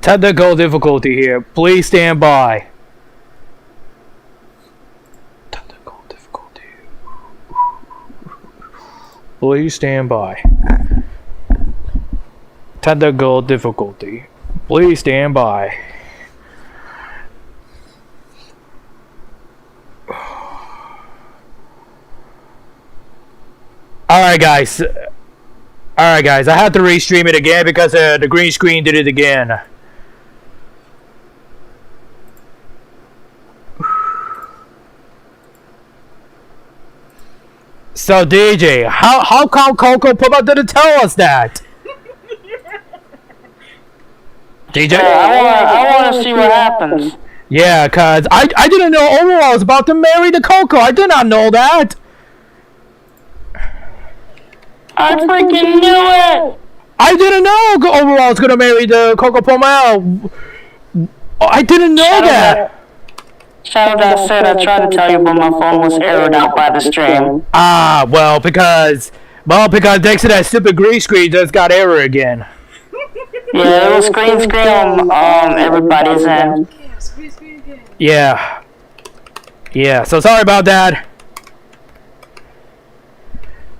Technical difficulty here. Please stand by. Technical difficulty. Please stand by. Technical difficulty. Please stand by. Alright guys, I have to restream it again because the green screen did it again. So DJ, how come Coco Puma didn't tell us that? DJ? I want to see what happens. Yeah, cause I didn't know Overall was about to marry the Coco. I did not know that. I freaking knew it! I didn't know Overall was gonna marry the Coco Pomel. I didn't know that. Shadow said I tried to tell you, but my phone was errored out by the stream. Ah, well, because thanks to that stupid green screen, just got error again. Yeah, it was green screen on everybody's end. Yeah. Yeah, so sorry about that.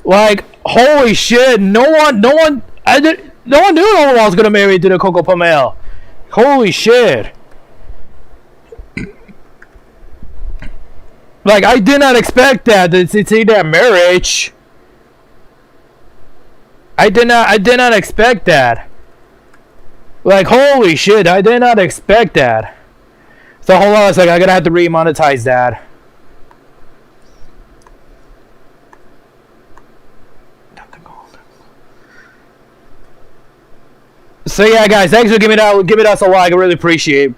Like, holy shit, no one knew Overall was gonna marry to the Coco Pomel. Holy shit. Like, I did not expect that to see that marriage. I did not expect that. Like, holy shit, I did not expect that. So hold on a second, I'm gonna have to remonetize that. So yeah, guys, thanks for giving us a like. I really appreciate.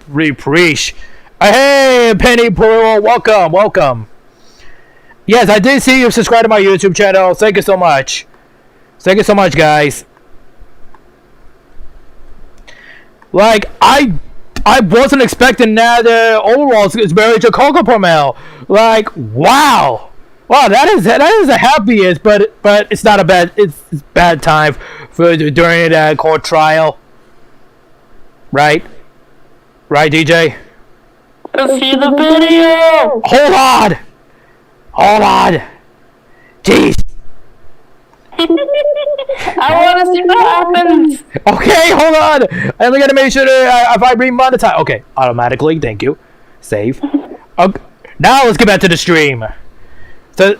Hey, Penny Pearl, welcome. Yes, I did see you subscribe to my YouTube channel. Thank you so much. Thank you so much, guys. Like, I wasn't expecting that Overall is married to Coco Pomel. Like, wow, that is the happiest, but it's not a bad bad time for during that court trial. Right, DJ. Let's see the video. Hold on. Jeez. I want to see what happens. Okay, hold on. I'm gonna make sure that if I remonetize. Okay, automatically. Thank you. Save. Okay. Now let's get back to the stream. So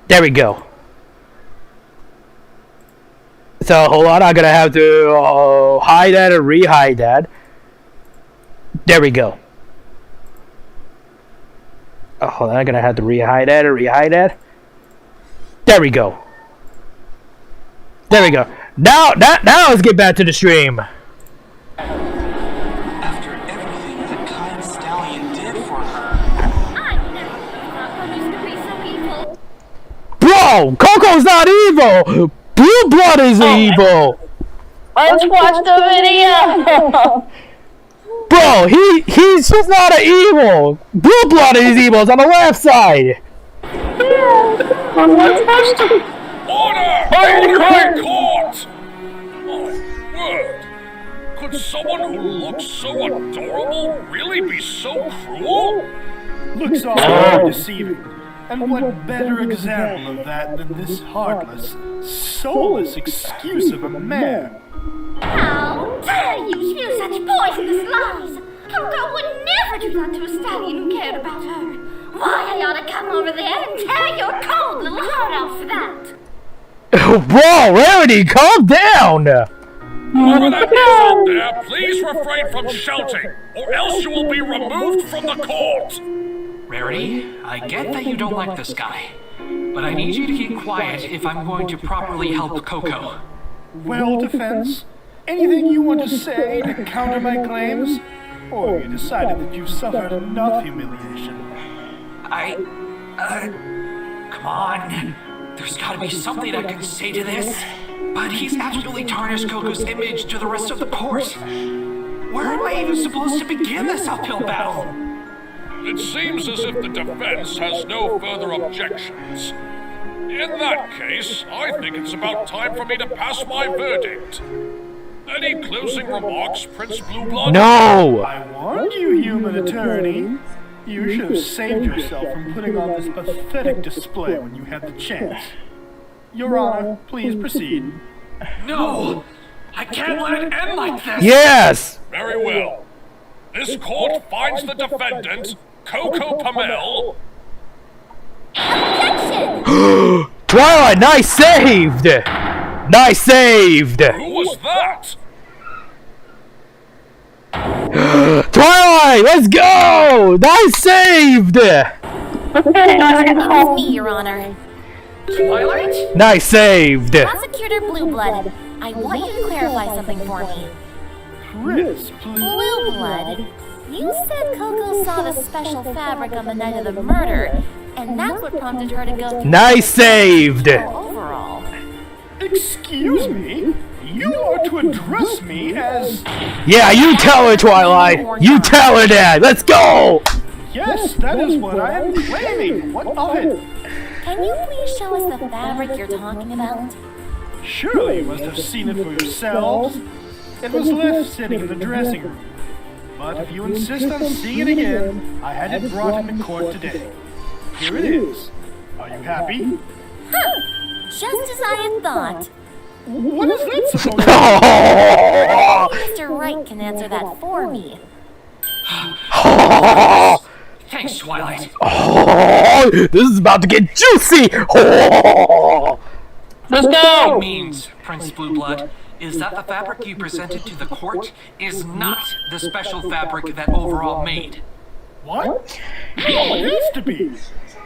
there we go. So hold on. I'm gonna have to hide that or re-hide that. There we go. Oh, hold on. I'm gonna have to re-hide that or re-hide that. There we go. There we go. Now let's get back to the stream. After everything the kind stallion did for her. I never thought used to be so evil. Bro, Coco's not evil. Blue Blood is evil. Let's watch the video. Bro, he's just not an evil. Blue Blood is evil. It's on the left side. Let's watch the Order in court! My word! Could someone who looks so adorable really be so cruel? Looks awfully deceiving. And what better example of that than this heartless, soulless excuse of a man? How dare you spew such poisonous lies? Coco would never do that to a stallion who cared about her. Why, I ought to come over there and tear your cold little heart out for that. Bro, Rarity, calm down. Whoever that is out there, please refrain from shouting, or else you will be removed from the court. Rarity, I get that you don't like this guy, but I need you to keep quiet if I'm going to properly help Coco. Well, Defense, anything you want to say to counter my claims? Or you decided that you've suffered enough humiliation? Come on. There's gotta be something I can say to this. But he's absolutely tarnished Coco's image to the rest of the court. Where am I even supposed to begin this uphill battle? It seems as if the defense has no further objections. In that case, I think it's about time for me to pass my verdict. Any closing remarks, Prince Blueblood? No! I warned you, human attorney. You should have saved yourself from putting on this pathetic display when you had the chance. Your Honor, please proceed. No! I can't let it end like this! Yes! Very well. This court finds the defendant, Coco Pamel. Objection! Twilight, nice saved! Nice saved! Who was that? Twilight, let's go! Nice saved! It's me, Your Honor. Twilight? Nice saved! Prosecutor Blueblood, I want you to clarify something for me. Chris, please. Blueblood, you said Coco saw the special fabric on the night of the murder, and that's what prompted her to go to Nice saved! overall. Excuse me? You are to address me as... Yeah, you tell her, Twilight! You tell her that! Let's go! Yes, that is what I am claiming. What of it? Can you please show us the fabric you're talking about? Surely you must have seen it for yourselves. It was left sitting in the dressing room. But if you insist on seeing it again, I had it brought into court today. Here it is. Are you happy? Just as I had thought. What is that supposed to Oh! Mr. Wright can answer that for me. Thanks, Twilight. Oh, this is about to get juicy! Oh! Let's What go! it means, Prince Blueblood, is that the fabric you presented to the court is not the special fabric that Overall made. What? No, it has to be.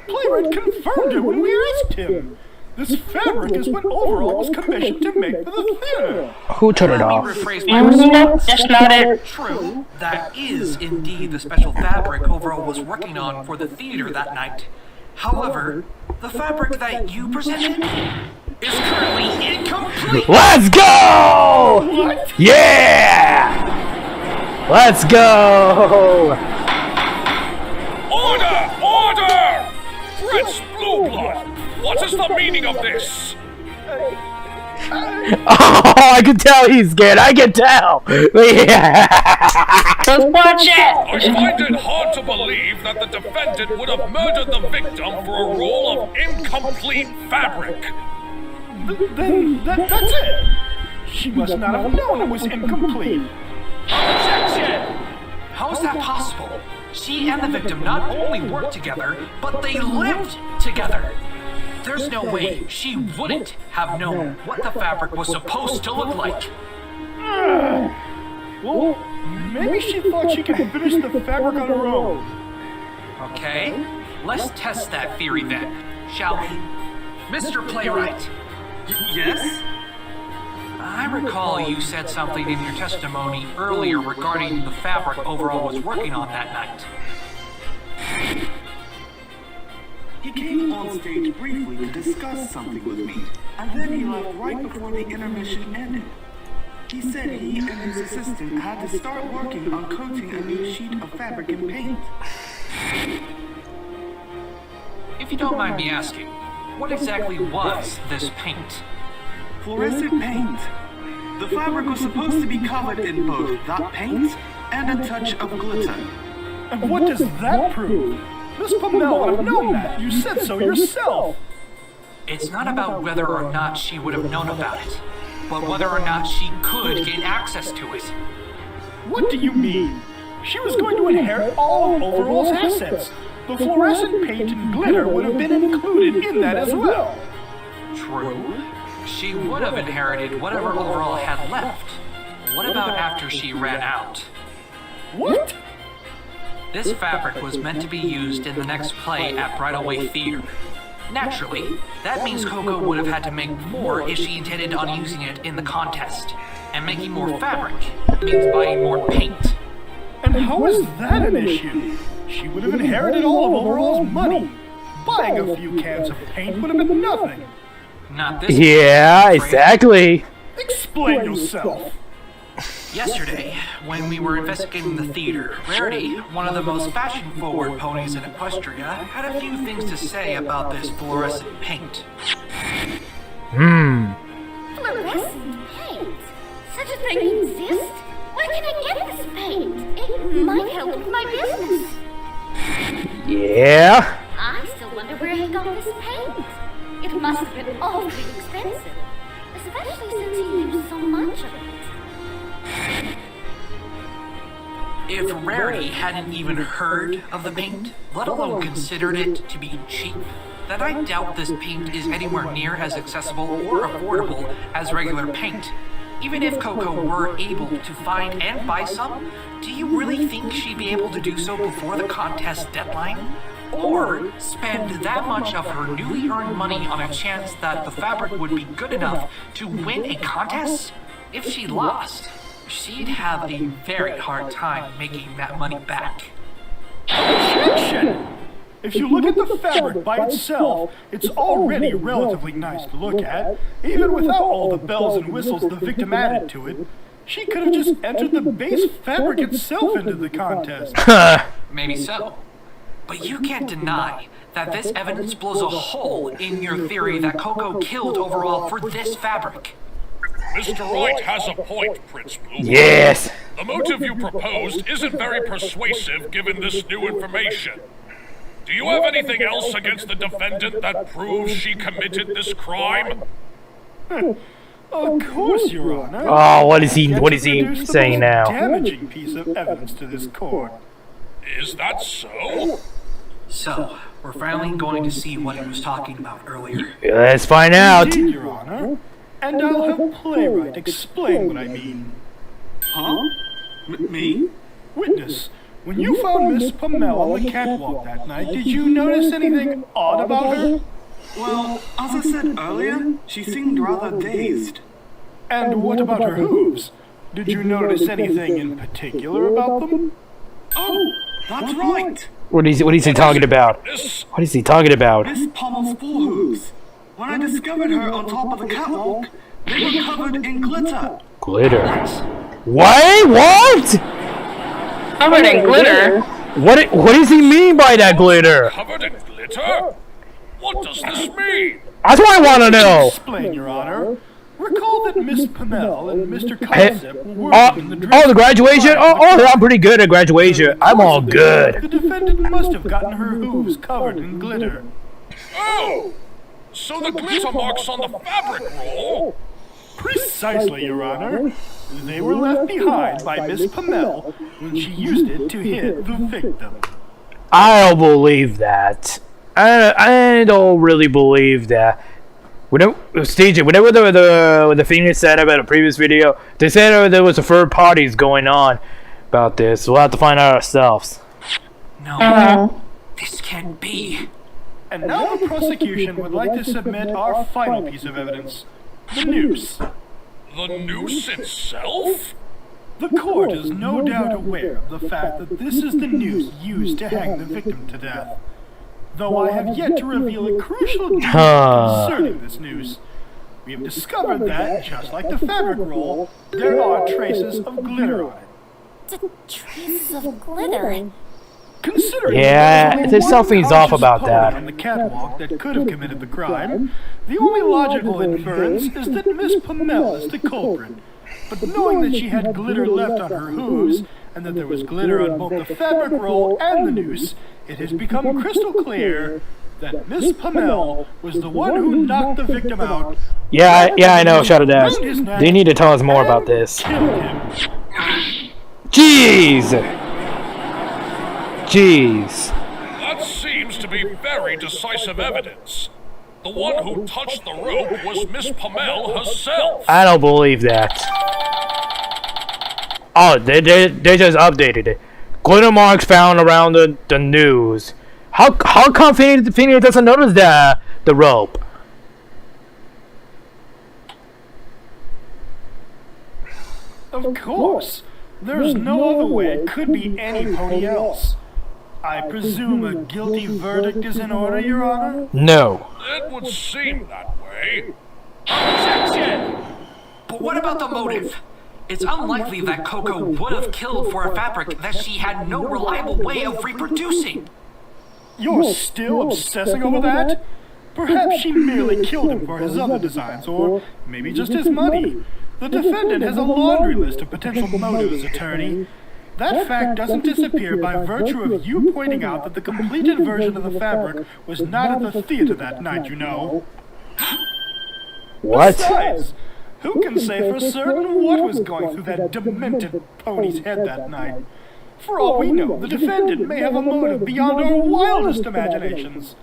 Playwright confirmed it when we asked him. This fabric is what Overall was commissioned to make for the theater. Who turned it Let me off? rephrase my response. That's not it. True, that is indeed the special fabric Overall was working on for the theater that night. However, the fabric that you presented is currently incomplete. Let's go! What? Yeah! Let's go! Order! Order! Prince Blueblood, what is the meaning of this? Oh, I can tell he's scared. I can tell. Yeah. Let's watch I it! find it hard to believe that the defendant would have murdered the victim for a roll of incomplete fabric. Then that's it. She must not have known it was incomplete. Objection! How is that possible? She and the victim not only worked together, but they lived together. There's no way she wouldn't have known what the fabric was supposed to look like. Well, maybe she thought she could finish the fabric on her own. Okay, let's test that theory then, shall we? Mr. Playwright. Yes? I recall you said something in your testimony earlier regarding the fabric Overall was working on that night. He came on stage briefly to discuss something with me, and then he left right before the intermission ended. He said he and his assistant had to start working on coating a new sheet of fabric in paint. If you don't mind me asking, what exactly was this paint? Fluorescent paint. The fabric was supposed to be covered in both that paint and a touch of glitter. And what does that prove? Miss Pamel would have known that. You said so yourself. It's not about whether or not she would have known about it, but whether or not she could gain access to it. What do you mean? She was going to inherit all of Overall's assets. The fluorescent paint and glitter would have been included in that as well. True. She would have inherited whatever Overall had left. What about after she ran out? What? This fabric was meant to be used in the next play at Bridalway Theater. Naturally, that means Coco would have had to make more if she intended on using it in the contest. And making more fabric means buying more paint. And how is that an issue? She would have inherited all of Overall's money. Buying a few cans of paint would have been nothing. Not this Yeah, time, exactly. Explain yourself. Yesterday, when we were investigating the theater, Rarity, one of the most fashion-forward ponies in Equestria, had a few things to say about this fluorescent paint. Fluorescent paint? Such a thing exists? Where can I get this paint? It might help with my business. Yeah. I still wonder where he got this paint. It must have been awfully expensive, especially since he used so much of it. If Rarity hadn't even heard of the paint, let alone considered it to be cheap, then I doubt this paint is anywhere near as accessible or affordable as regular paint. Even if Coco were able to find and buy some, do you really think she'd be able to do so before the contest deadline? Or spend that much of her newly earned money on a chance that the fabric would be good enough to win a contest? If she lost, she'd have a very hard time making that money back. Objection! If you look at the fabric by itself, it's already relatively nice to look at, even without all the bells and whistles the victim added to it. She could have just entered the base fabric itself into the contest. Maybe so. But you can't deny that this evidence blows a hole in your theory that Coco killed overall for this fabric. Mr. Wright has a point, Prince Blue. Yes. The motive you proposed isn't very persuasive given this new information. Do you have anything else against the defendant that proves she committed this crime? Of course, Your Honor. Oh, what is he saying now? Damaging piece of evidence to this court. Is that so? So, we're finally going to see what he was talking about earlier. Let's find out. Indeed, Your Honor. And I'll have Playwright explain what I mean. Huh? Me? Witness, when you found Miss Pamela on the catwalk that night, did you notice anything odd about her? Well, as I said earlier, she seemed rather dazed. And what about her hooves? Did you notice anything in particular about them? Oh, that's right! What is he talking about? What is he talking about? Miss Pommel's forehooves. When I discovered her on top of the catwalk, they were covered in glitter. Glitter. Wait, what? Covered in glitter. What does he mean by that glitter? Covered in glitter? What does this mean? That's what I want to know. Explain, Your Honor. Recall that Miss Pamela and Mr. Concept were working in the dress. Oh, the graduation? Oh, I'm pretty good at graduation. I'm all good. The defendant must have gotten her hooves covered in glitter. Oh! So the glitter marks on the fabric roll? Precisely, Your Honor. They were left behind by Miss Pamela when she used it to hit the victim. I don't believe that. I don't really believe that. Whenever the Phoenix said about a previous video, they said there was a third parties going on about this. We'll have to find out ourselves. No, this can't be. And now the prosecution would like to submit our final piece of evidence, the noose. The noose itself? The court is no doubt aware of the fact that this is the noose used to hang the victim to death. Though I have yet to reveal a crucial detail concerning this noose, we have discovered that, just like the fabric roll, there are traces of glitter on it. Traces of glitter? Considering Yeah, there's something's off about that. On the catwalk that could have committed the crime, the only logical inference is that Miss Pamela is the culprit. But knowing that she had glitter left on her hooves, and that there was glitter on both the fabric roll and the noose, it has become crystal clear that Miss Pamela was the one who knocked the victim out. Yeah, I know, Shadow Dash. They need to tell us more about this. Jeez! That seems to be very decisive evidence. The one who touched the rope was Miss Pamela herself. I don't believe that. Oh, they just updated it. Glitter marks found around the news. How come Phoenix doesn't notice the rope? Of course. There's no other way it could be anybody else. I presume a guilty verdict is in order, Your Honor? No. It would seem that way. Objection! But what about the motive? It's unlikely that Coco would have killed for a fabric that she had no reliable way of reproducing. You're still obsessing over that? Perhaps she merely killed him for his other designs, or maybe just his money. The defendant has a laundry list of potential motives, attorney. That fact doesn't disappear by virtue of you pointing out that the completed version of the fabric was not at the theater that night, you know. What? Besides, who can say for certain what was going through that demented pony's head that night? For all we know, the defendant may have a motive beyond our wildest imaginations.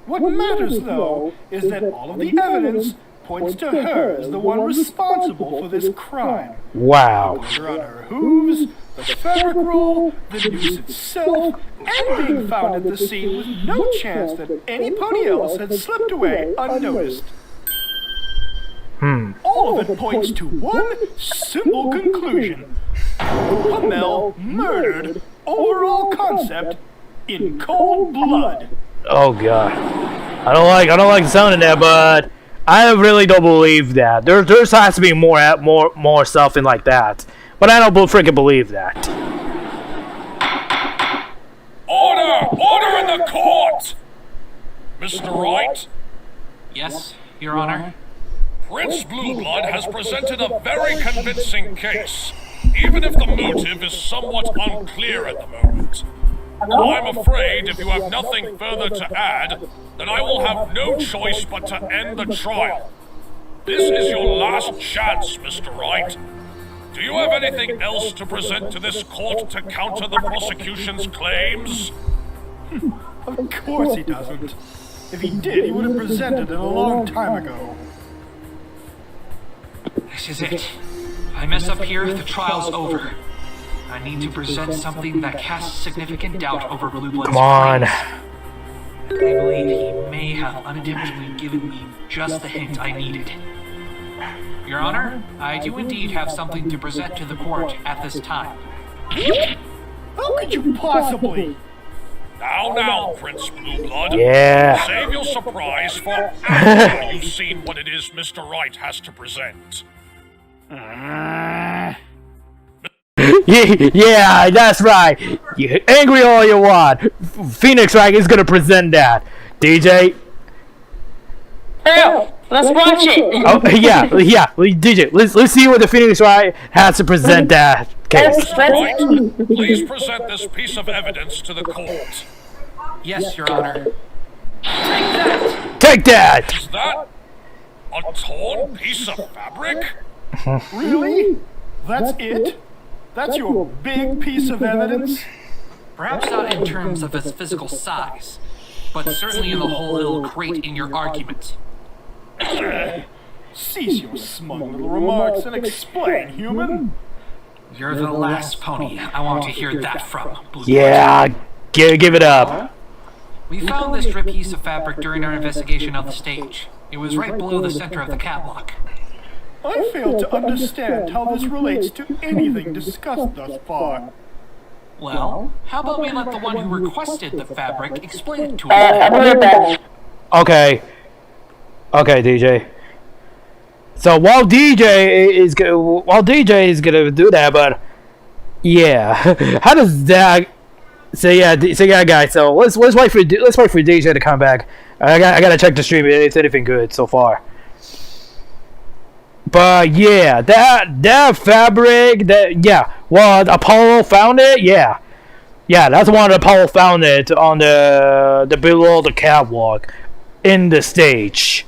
What matters, though, is that all of the evidence points to her as the one responsible for this crime. Wow. The glitter on her hooves, the fabric roll, the noose itself, and being found at the scene with no chance that any pony else had slipped away unnoticed. All of it points to one simple conclusion. Hamel murdered overall concept in cold blood. Oh god. I don't like the sound of that, but I really don't believe that. There has to be more stuff in like that. But I don't freaking believe that. Order in the court! Mr. Wright? Yes, Your Honor. Prince Blueblood has presented a very convincing case, even if the motive is somewhat unclear at the moment. I'm afraid if you have nothing further to add, then I will have no choice but to end the trial. This is your last chance, Mr. Wright. Do you have anything else to present to this court to counter the prosecution's claims? Of course he doesn't. If he did, he would have presented it a long time ago. This is it. If I mess up here, the trial's over. I need to present something that casts significant doubt over Blueblood's Come on. claims. I believe he may have unintentionally given me just the hint I needed. Your Honor, I do indeed have something to present to the court at this time. How could you possibly? Now, Prince Blueblood. Yeah. Save your surprise for after you've seen what it is Mr. Wright has to present. Yeah, that's right. You angry all you want. Phoenix Wright is gonna present that. DJ. Hell, let's watch it. Oh yeah. DJ, let's see what the Phoenix Wright has to present that case. Wright, please present this piece of evidence to the court. Yes, Your Honor. Take that. Is that a torn piece of fabric? Really? That's it? That's your big piece of evidence? Perhaps not in terms of its physical size, but certainly in the whole little crate in your argument. Cease your smug little remarks and explain, human. You're the last pony I want to hear that from, Blueblood. Yeah, give it up. We found this strip piece of fabric during our investigation of the stage. It was right below the center of the catwalk. I fail to understand how this relates to anything discussed thus far. Well, how about we let the one who requested the fabric explain it to I'll us? be right back. Okay, DJ. So while DJ is gonna do that, but yeah, how does that? So yeah, guys. So let's wait for DJ to come back. I gotta check the stream if it's anything good so far. But yeah, that fabric, Apollo found it. Yeah, that's the one that Apollo found it on the below the catwalk in the stage.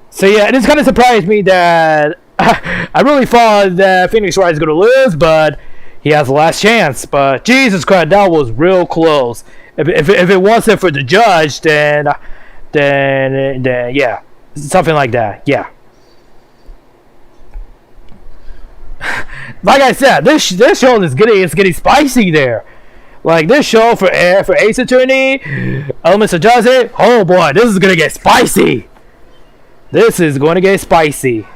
So yeah, it kind of surprised me that I really thought that Phoenix Wright is gonna lose, but he has the last chance. But Jesus Christ, that was real close. If it wasn't for the judge, then yeah, something like that. Yeah. Like I said, this show is getting spicy there. Like this show for Ace Attorney, Elements of Justice. Oh boy, this is gonna get spicy. This is going to get spicy.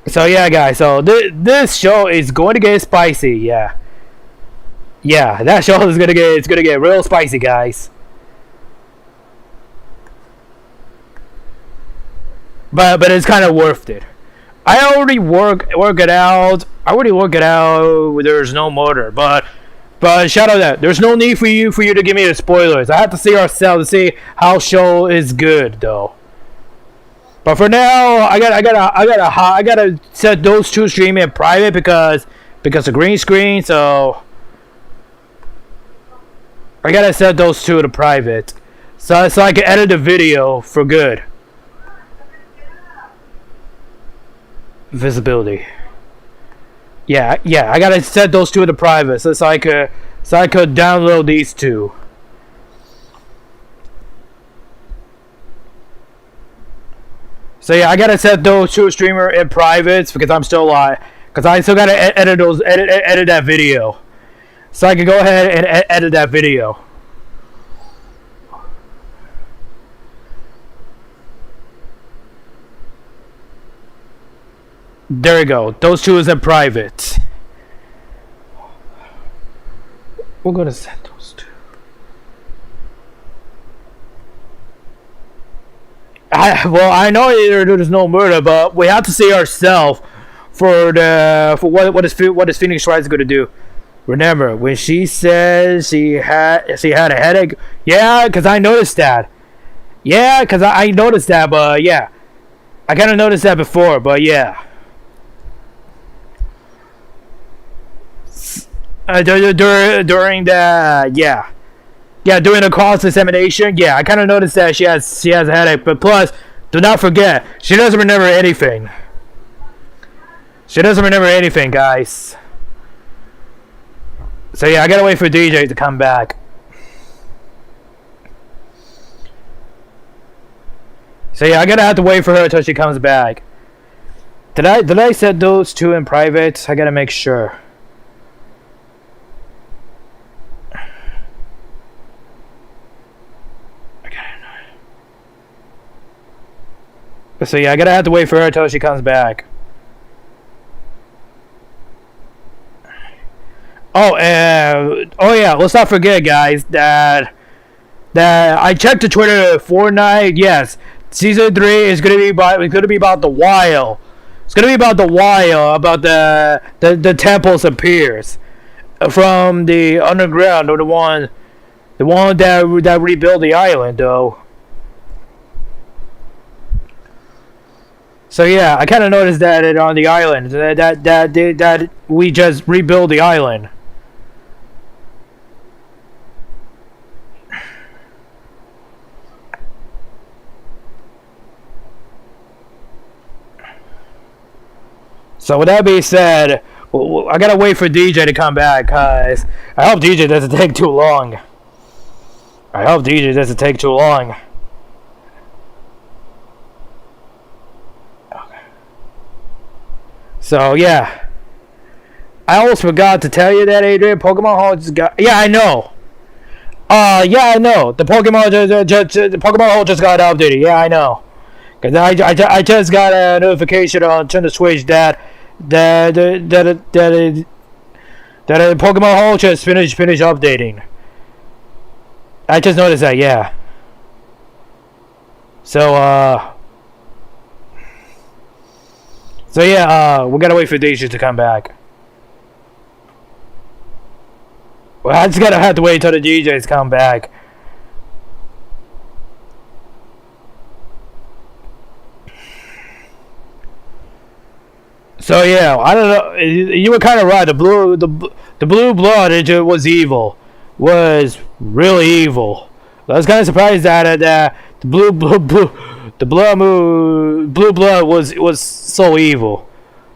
So yeah, guys. So this show is going to get spicy. Yeah. That show is gonna get real spicy, guys. But it's kind of worth it. I already work it out. There's no motor, but But shout out that there's no need for you to give me the spoilers. I have to see ourselves to see how show is good though. But for now, I gotta set those two streaming in private because of green screen. So I gotta set those two to private, so I can edit the video for good. Visibility. Yeah, I gotta set those two to private so I could download these two. So yeah, I gotta set those two streamer in privates because I'm still live. Because I still gotta edit that video, so I can go ahead and edit that video. There we go. Those two is in private. We're gonna set those two. I know there's no murder, but we have to see ourselves for what is Phoenix Wright going to do. Remember when she says she had a headache? Yeah, because I noticed that. Yeah, because I noticed that, but yeah, I kind of noticed that before, but yeah. During the during the cross examination, yeah, I kind of noticed that she has a headache. But plus, do not forget, she doesn't remember anything. She doesn't remember anything, guys. So yeah, I gotta wait for DJ to come back. So yeah, I gotta have to wait for her until she comes back. Did I set those two in private? I gotta make sure. So yeah, I gotta have to wait for her until she comes back. Oh yeah, let's not forget, guys, that I checked the Twitter Fortnite. Yes, season 3 is gonna be about the while. It's gonna be about the while, about the temples appears from the underground, or the one that rebuilt the island, though. So yeah, I kind of noticed that on the island that we just rebuild the island. So with that being said, I gotta wait for DJ to come back, cause I hope DJ doesn't take too long. So yeah, I almost forgot to tell you that, Adrian. Pokemon Hall just got. Yeah, I know. Yeah, I know. The Pokemon Hall just got updated. Yeah, I know. Cause I just got a notification on the Switch that Pokemon Hall just finished updating. I just noticed that. Yeah. So yeah, we gotta wait for DJ to come back. Well, I just have to wait till the DJs come back. So yeah, I don't know. You were kind of right. The blue blood, it was evil. Was really evil. I was kind of surprised that the blue blood was so evil.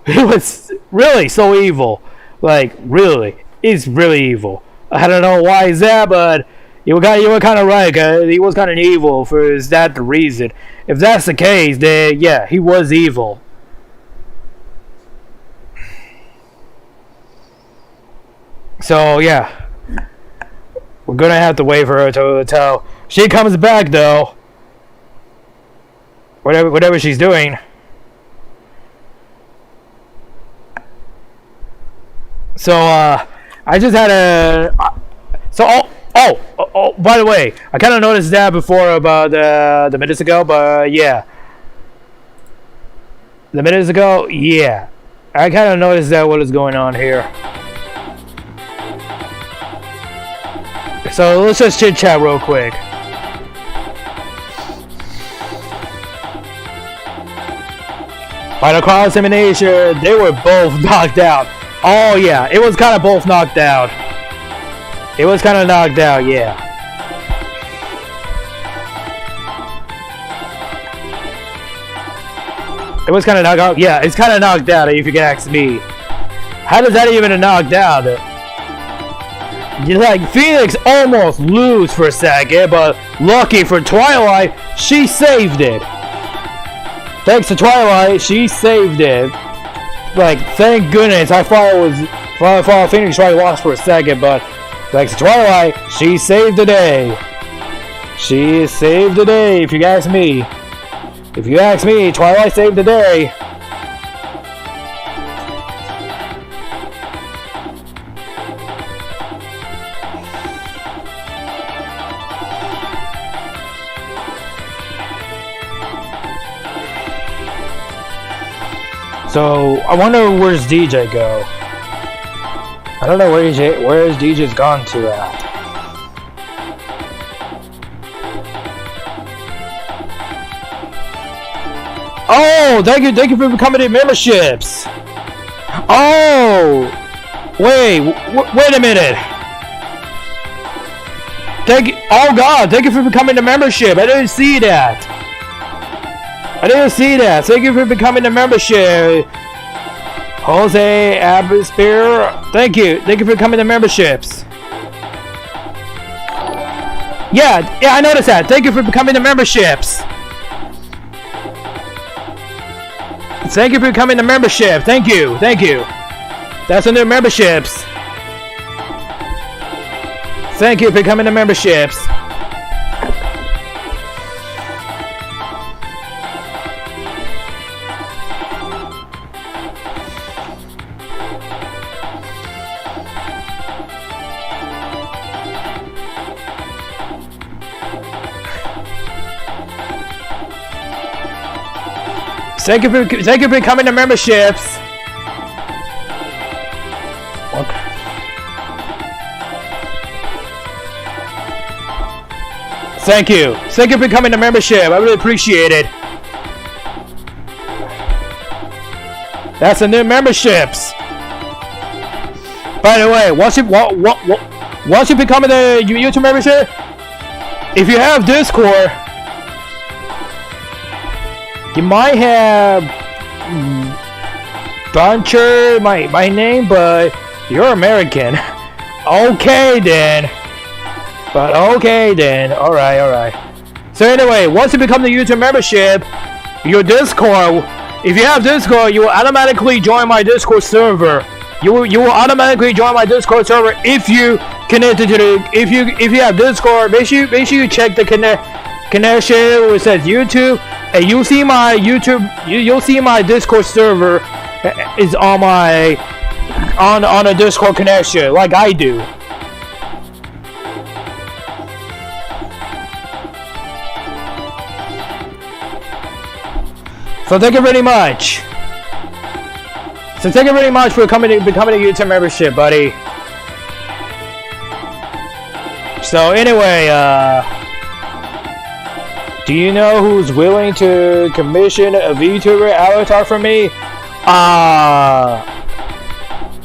It was really so evil. Like really, it's really evil. I don't know why is that, but you were kind of right. He was kind of evil. Is that the reason? If that's the case, then yeah, he was evil. So yeah, we're gonna have to wait for her till she comes back, though. Whatever she's doing. So I just had a. So by the way, I kind of noticed that before about the minutes ago, but yeah, the minutes ago, yeah, I kind of noticed that what is going on here. so let's just chit chat real quick. By the cross-examination, they were both knocked out. Oh yeah, it was kind of both knocked out. It was kind of knocked out, yeah. It was kind of knocked out. Yeah, it's kind of knocked out if you can ask me. How does that even knocked out? Like, Phoenix almost lose for a second, but lucky for Twilight, she saved it. Thanks to Twilight, she saved it. Like, thank goodness. I thought Phoenix tried to lost for a second, but thanks to Twilight, she saved the day. She saved the day, if you ask me. If you ask me, Twilight saved the day. So, I wonder where's DJ go? I don't know where's DJ's gone to at. Oh, thank you for becoming the memberships. Oh, wait a minute. Oh God, thank you for becoming the membership. I didn't see that. Thank you for becoming the membership. Jose Atmosphere. Thank you for becoming the memberships. Yeah, I noticed that. Thank you for becoming the memberships. Thank you for becoming the membership. Thank you. That's the new memberships. Thank you for becoming the memberships. Thank you for becoming the memberships. Okay. Thank you for becoming the membership. I really appreciate it. That's the new memberships. By the way, once you become the YouTube membership, if you have Discord, you might have Buncher, my name, but you're American. Okay then. Alright. So anyway, once you become the YouTube membership, your Discord, if you have Discord, you will automatically join my Discord server. You will automatically join my Discord server if you connected to the if you have Discord. Make sure you check the connection where it says YouTube. And you'll see my you'll see my Discord server is on a Discord connection, like I do. So thank you very much. For becoming a YouTube membership, buddy. So anyway, do you know who's willing to commission a VTuber avatar for me?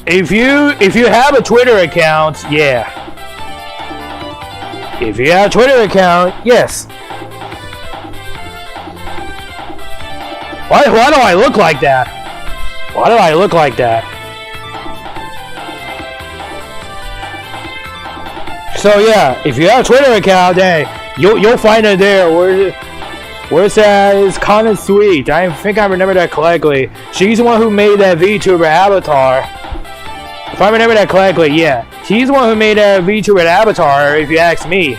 If you have a Twitter account, yeah. If you have a Twitter account, yes. Why do I look like that? So yeah, if you have a Twitter account, then you'll find it there. Where it says kind of sweet. I think I remember that correctly. She's the one who made that VTuber avatar. If I remember that correctly, yeah. She's the one who made that VTuber avatar, if you ask me.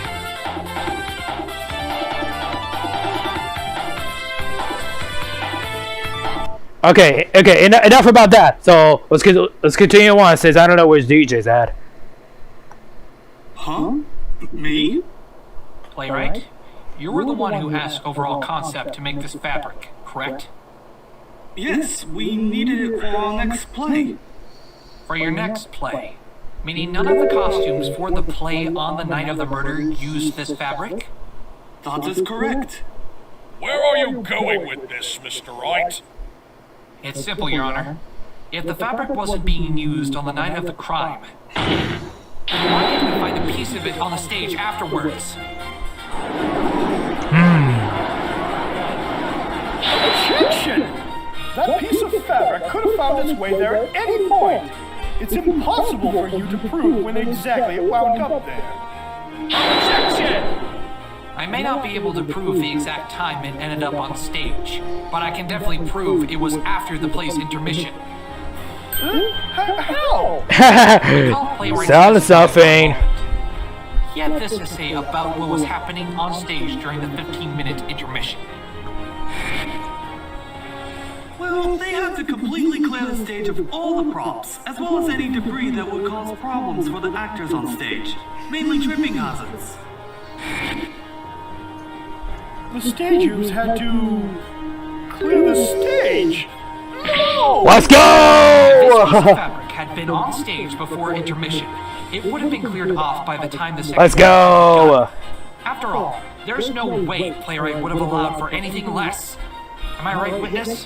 Okay, enough about that. So let's continue on. It says I don't know where's DJ's at. Huh? Me? Playwright, you were the one who asked overall concept to make this fabric, correct? Yes, we needed it for our next play. For your next play, Meaning none of the costumes for the play on the night of the murder used this fabric? That is correct. Where are you going with this, Mr. Wright? It's simple, Your Honor. If the fabric wasn't being used on the night of the crime, why didn't we find a piece of it on the stage afterwards? Objection! That piece of fabric could have found its way there at any point. It's impossible for you to prove when exactly it wound up there. Objection! I may not be able to prove the exact time it ended up on stage, but I can definitely prove it was after the play's intermission. How? Sound something. He had this to say about what was happening on stage during the 15-minute intermission. Well, they had to completely clear the stage of all the props, as well as any debris that would cause problems for the actors on stage, mainly tripping hazards. The stagers had to clear the stage. No! Let's If this piece of go! fabric had been on stage before intermission, it would have been cleared off by the time the second Let's go! After all, there's no way playwright would have allowed for anything less. Am I right, witness?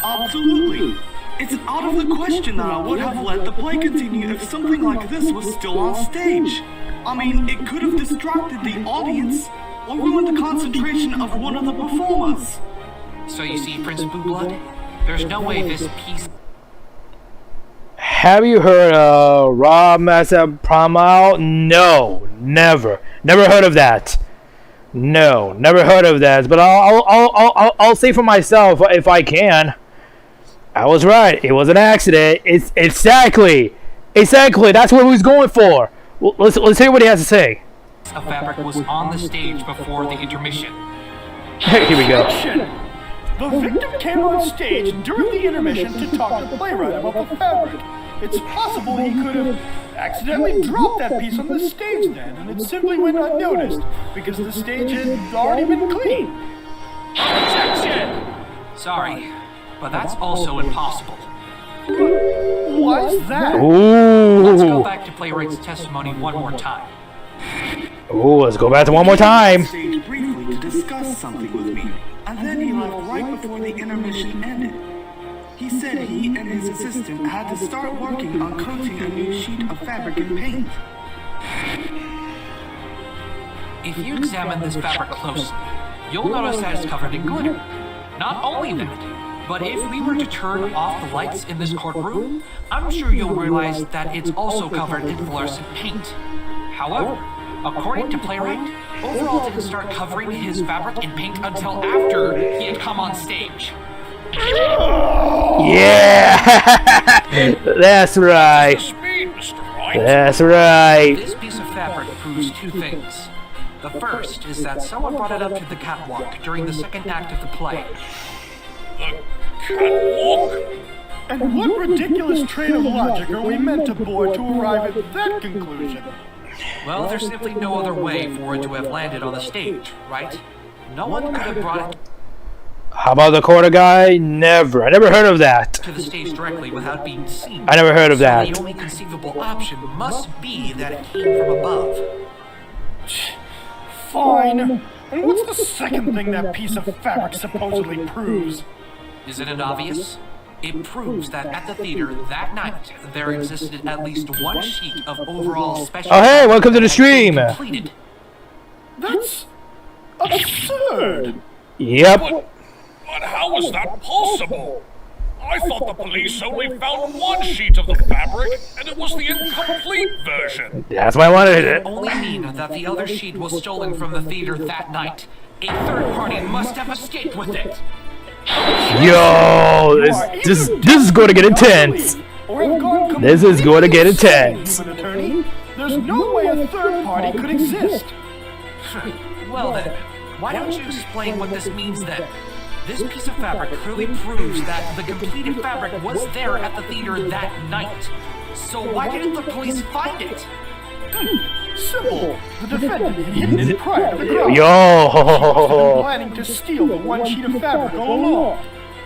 Absolutely. It's out of the question that I would have let the play continue if something like this was still on stage. I mean, it could have distracted the audience or ruined the concentration of one of the performers. So you see, Prince Blue Blood, there's no way this piece... Have you heard of Rob Massa Promo? No, never. Never heard of that. No, never heard of that. But I'll say for myself if I can. I was right. It was an accident. It's exactly. That's what he was going for. Let's hear what he has to say. of fabric was on the stage before the intermission. Here we go. The victim came on stage during the intermission to talk to the playwright about the fabric. It's possible he could have accidentally dropped that piece on the stage then, and it simply went unnoticed because the stage had already been cleaned. Objection! Sorry, but that's also impossible. Why is that? Let's go Ooh. back to playwright's testimony one more time. Ooh, let's go back to one more time. Stage briefly to discuss something with me, and then he left right before the intermission ended. He said he and his assistant had to start working on coating a new sheet of fabric and paint. If you examine this fabric closely, you'll notice that it's covered in glitter. Not only that, but if we were to turn off the lights in this courtroom, I'm sure you'll realize that it's also covered in fluorescent paint. However, according to playwright, Overall didn't start covering his fabric in paint until after he had come on stage. Yeah. That's right. The speed, Mr. Wright. That's right. This piece of fabric proves two things. The first is that someone brought it up to the catwalk during the second act of the play. The catwalk? And what ridiculous train of logic are we meant to board to arrive at that conclusion? Well, there's simply no other way for it to have landed on the stage, right? No one could have brought it How about the quarter guy? Never. I never heard of that. to the stage directly without being seen. I never heard of So that. the only conceivable option must be that it came from above. Fine. And what's the second thing that piece of fabric supposedly proves? Isn't it obvious? It proves that at the theater that night, there existed at least one sheet of overall special Oh, hey, welcome to the that had been stream. completed. That's absurd. Yep. But how is that possible? I thought the police only found one sheet of the fabric, and it was the incomplete version. That's why I wanted it. Only mean that the other sheet was stolen from the theater that night. A third party must have escaped with it. Yo, this is going to get intense. Or have gone This is going to get completely intense. insane, human attorney. There's no way a third party could exist. Well then, why don't you explain what this means then? This piece of fabric clearly proves that the completed fabric was there at the theater that night. So why didn't the police find it? Simple. The defendant had hidden it prior to the crime. Yo. Planning to steal the one sheet of fabric all along.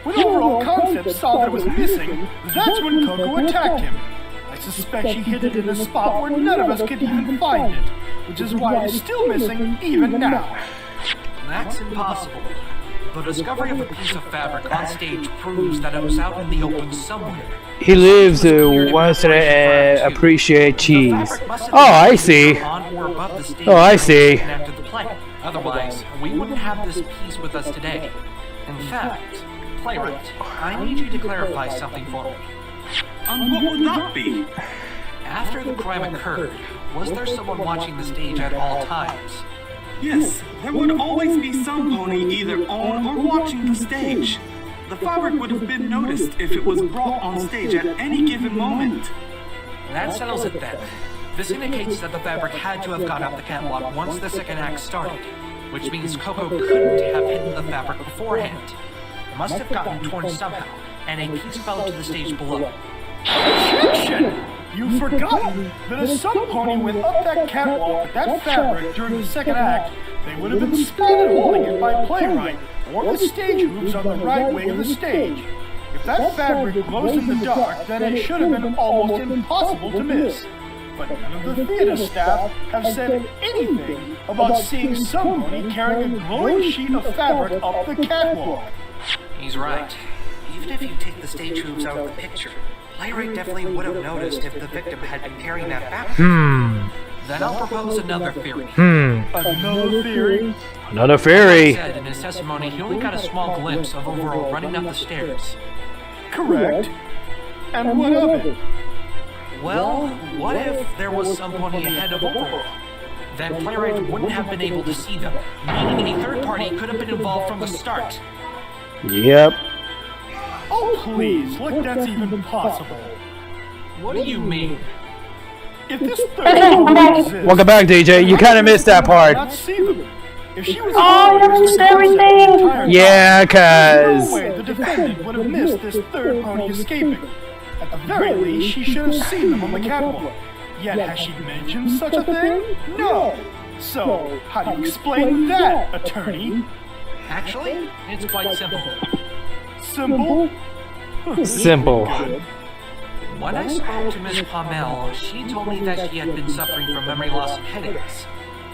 When overall concept saw that it was missing, that's when Coco attacked him. I suspect she hid it in a spot where none of us could even find it, which is why it is still missing even now. That's impossible. The discovery of a piece of fabric on stage proves that it was out in the open somewhere. He lives to wants to appreciate cheese. Oh, I see. Oh, I see. Otherwise, we wouldn't have this piece with us today. In fact, playwright, I need you to clarify something for me. And what would that be? After the crime occurred, was there someone watching the stage at all times? Yes, there would always be some pony either on or watching the stage. The fabric would have been noticed if it was brought on stage at any given moment. That settles it then. This indicates that the fabric had to have gone up the catwalk once the second act started, which means Coco couldn't have hidden the fabric beforehand. It must have gotten torn somehow, and a piece fell to the stage below. Objection! You've forgotten that if some pony went up that catwalk with that fabric during the second act, they would have been spotted holding it by playwright or the stage hoops on the right wing of the stage. If that fabric glows in the dark, then it should have been almost impossible to miss. But none of the theater staff have said anything about seeing some pony carrying a glowing sheet of fabric up the catwalk. He's right. Even if you take the stage hoops out of the picture, playwright definitely would have noticed if the victim had been carrying that fabric. Then I'll propose another theory. Another theory? Another theory. He said in his testimony he only got a small glimpse of Overall running up the stairs. Correct. And what of it? Well, what if there was some pony ahead of Overall? Then playwright wouldn't have been able to see them, meaning a third party could have been involved from the start. Yep. Oh, please, like that's even possible. What do you mean? If this third party exists, Welcome back, DJ. You kind of missed that part. not see them. If she was missed everything. Yeah, There's cause no way the defendant would have missed this third pony escaping. At the very least, she should have seen them on the catwalk. Yet has she mentioned such a thing? No. So, how do you explain that, attorney? Actually, it's quite simple. Simple? simple. When I spoke to Miss Pommel, she told me that she had been suffering from memory loss and headaches.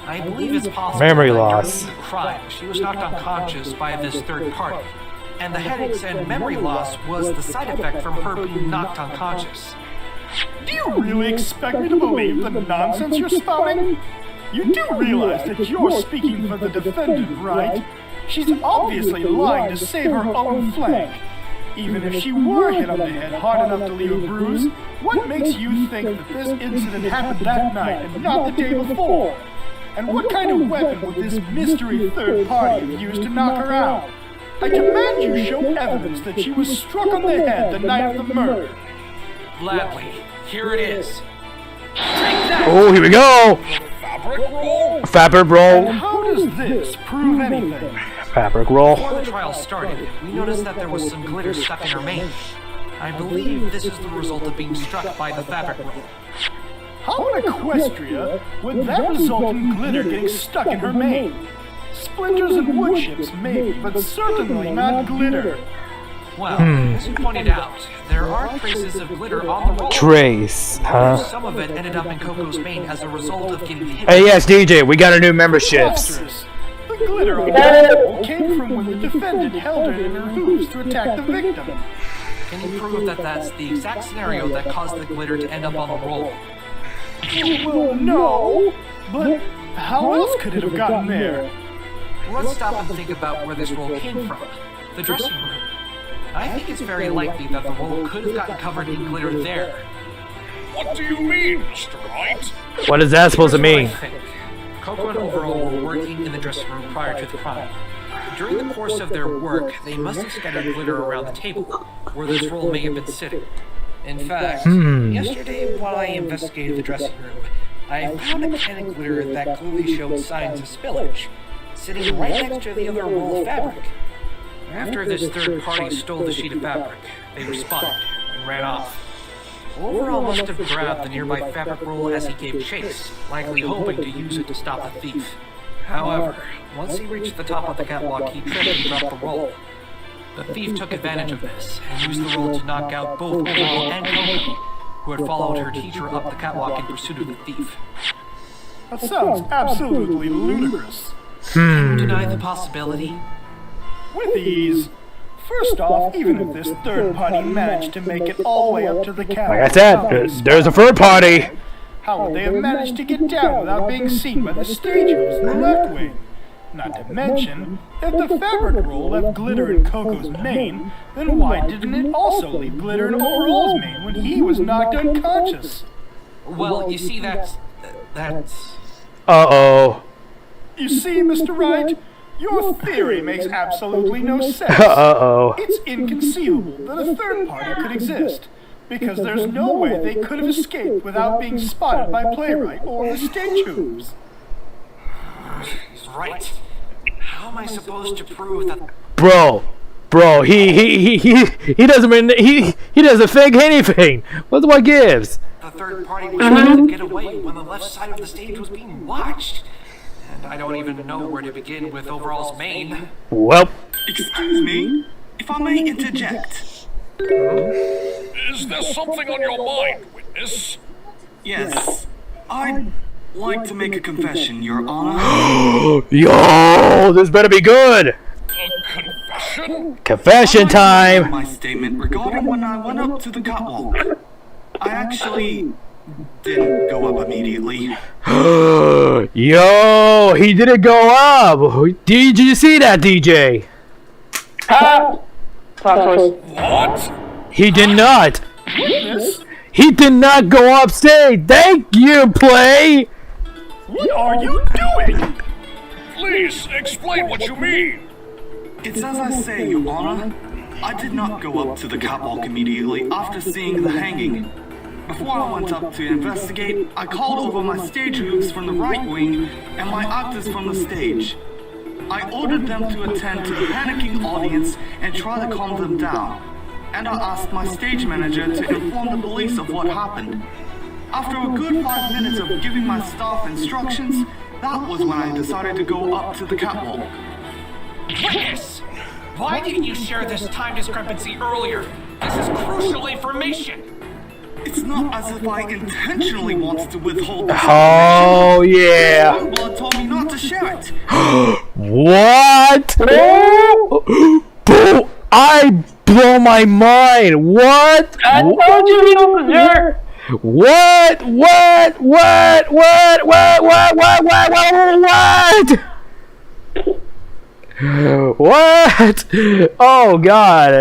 I believe it's possible Memory that loss. during the crime, she was knocked unconscious by this third party, and the headaches and memory loss was the side effect from her being knocked unconscious. Do you really expect me to believe the nonsense you're spouting? You do realize that you're speaking for the defendant, right? She's obviously lying to save her own flank. Even if she were hit on the head hard enough to leave a bruise, what makes you think that this incident happened that night and not the day before? And what kind of weapon would this mystery third party have used to knock her out? I demand you show evidence that she was struck on the head the night of the murder. Gladly. Here it is. Take that! Oh, here we go. Fabric roll? Fabric And roll. how does this prove anything? Fabric roll. Before the trial started, we noticed that there was some glitter stuck in her mane. I believe this is the result of being struck by the fabric roll. How in Equestria would that result in glitter getting stuck in her mane? Splinters and wood chips maybe, but certainly not glitter. Well, as you pointed out, there are traces of glitter on the roll. Trace, huh? Some of it ended up in Coco's mane as a result of getting hit. Hey, yes, DJ, we got our new memberships. Preposterous. The glitter on the roll came from when the defendant held her in her hooves to attack the victim. Can you prove that that's the exact scenario that caused the glitter to end up on the roll? Well, no, but how else could it have gotten there? Let's stop and think about where this roll came from. The dressing room. I think it's very likely that the roll could have gotten covered in glitter there. What do you mean, Mr. Wright? What is that supposed to Here's what mean? I think. Coco and Overall were working in the dressing room prior to the crime. During the course of their work, they must have scattered glitter around the table, where this roll may have been sitting. In fact, yesterday while I investigated the dressing room, I found a can of glitter that clearly showed signs of spillage, sitting right next to the other roll of fabric. After this third party stole the sheet of fabric, they responded and ran off. Overall must have grabbed the nearby fabric roll as he gave chase, likely hoping to use it to stop the thief. However, once he reached the top of the catwalk, he tripped and dropped the roll. The thief took advantage of this and used the roll to knock out both Overall and Coco, who had followed her teacher up the catwalk in pursuit of the thief. That sounds absolutely ludicrous. Can you deny the possibility? With ease. First off, even if this third party managed to make it all the way up to the catwalk... Like I said, there's a third party. How would they have managed to get down without being seen by the stagers in the left wing? Not to mention, if the fabric roll left glitter in Coco's mane, then why didn't it also leave glitter in Overall's mane when he was knocked unconscious? Well, you see, that's... Uh-oh. You see, Mr. Wright, your theory makes absolutely no sense. Uh-oh. It's inconceivable that a third party could exist, because there's no way they could have escaped without being spotted by Playwright or the stage hoops. He's right. How am I supposed to prove that... Bro, he doesn't fake anything. What gives? the third party was able to get away when the left side of the stage was being watched? And I don't even know where to begin with Overall's mane. Well... Excuse me, if I may interject. Is there something on your mind, witness? Yes, I'd like to make a confession, Your Honor. Yo, this better be good. A confession? Confession time. My statement regarding when I went up to the catwalk. I actually didn't go up immediately. Yo, he didn't go up. Did you see that, DJ? What? He did not. He did not go upstage. Thank you, Play. What are you doing? Please, explain what you mean. It's as I say, Your Honor. I did not go up to the catwalk immediately after seeing the hanging. Before I went up to investigate, I called over my stage hoops from the right wing and my actors from the stage. I ordered them to attend to the panicking audience and try to calm them down. And I asked my stage manager to inform the police of what happened. After a good 5 minutes of giving my staff instructions, that was when I decided to go up to the catwalk. Witness! Why didn't you share this time discrepancy earlier? This is crucial information! It's not as if I intentionally wanted to withhold this Oh, yeah. Blood told me not to share it. What? Bro, I blow my mind. What? I told you he was there. What? What? Oh God,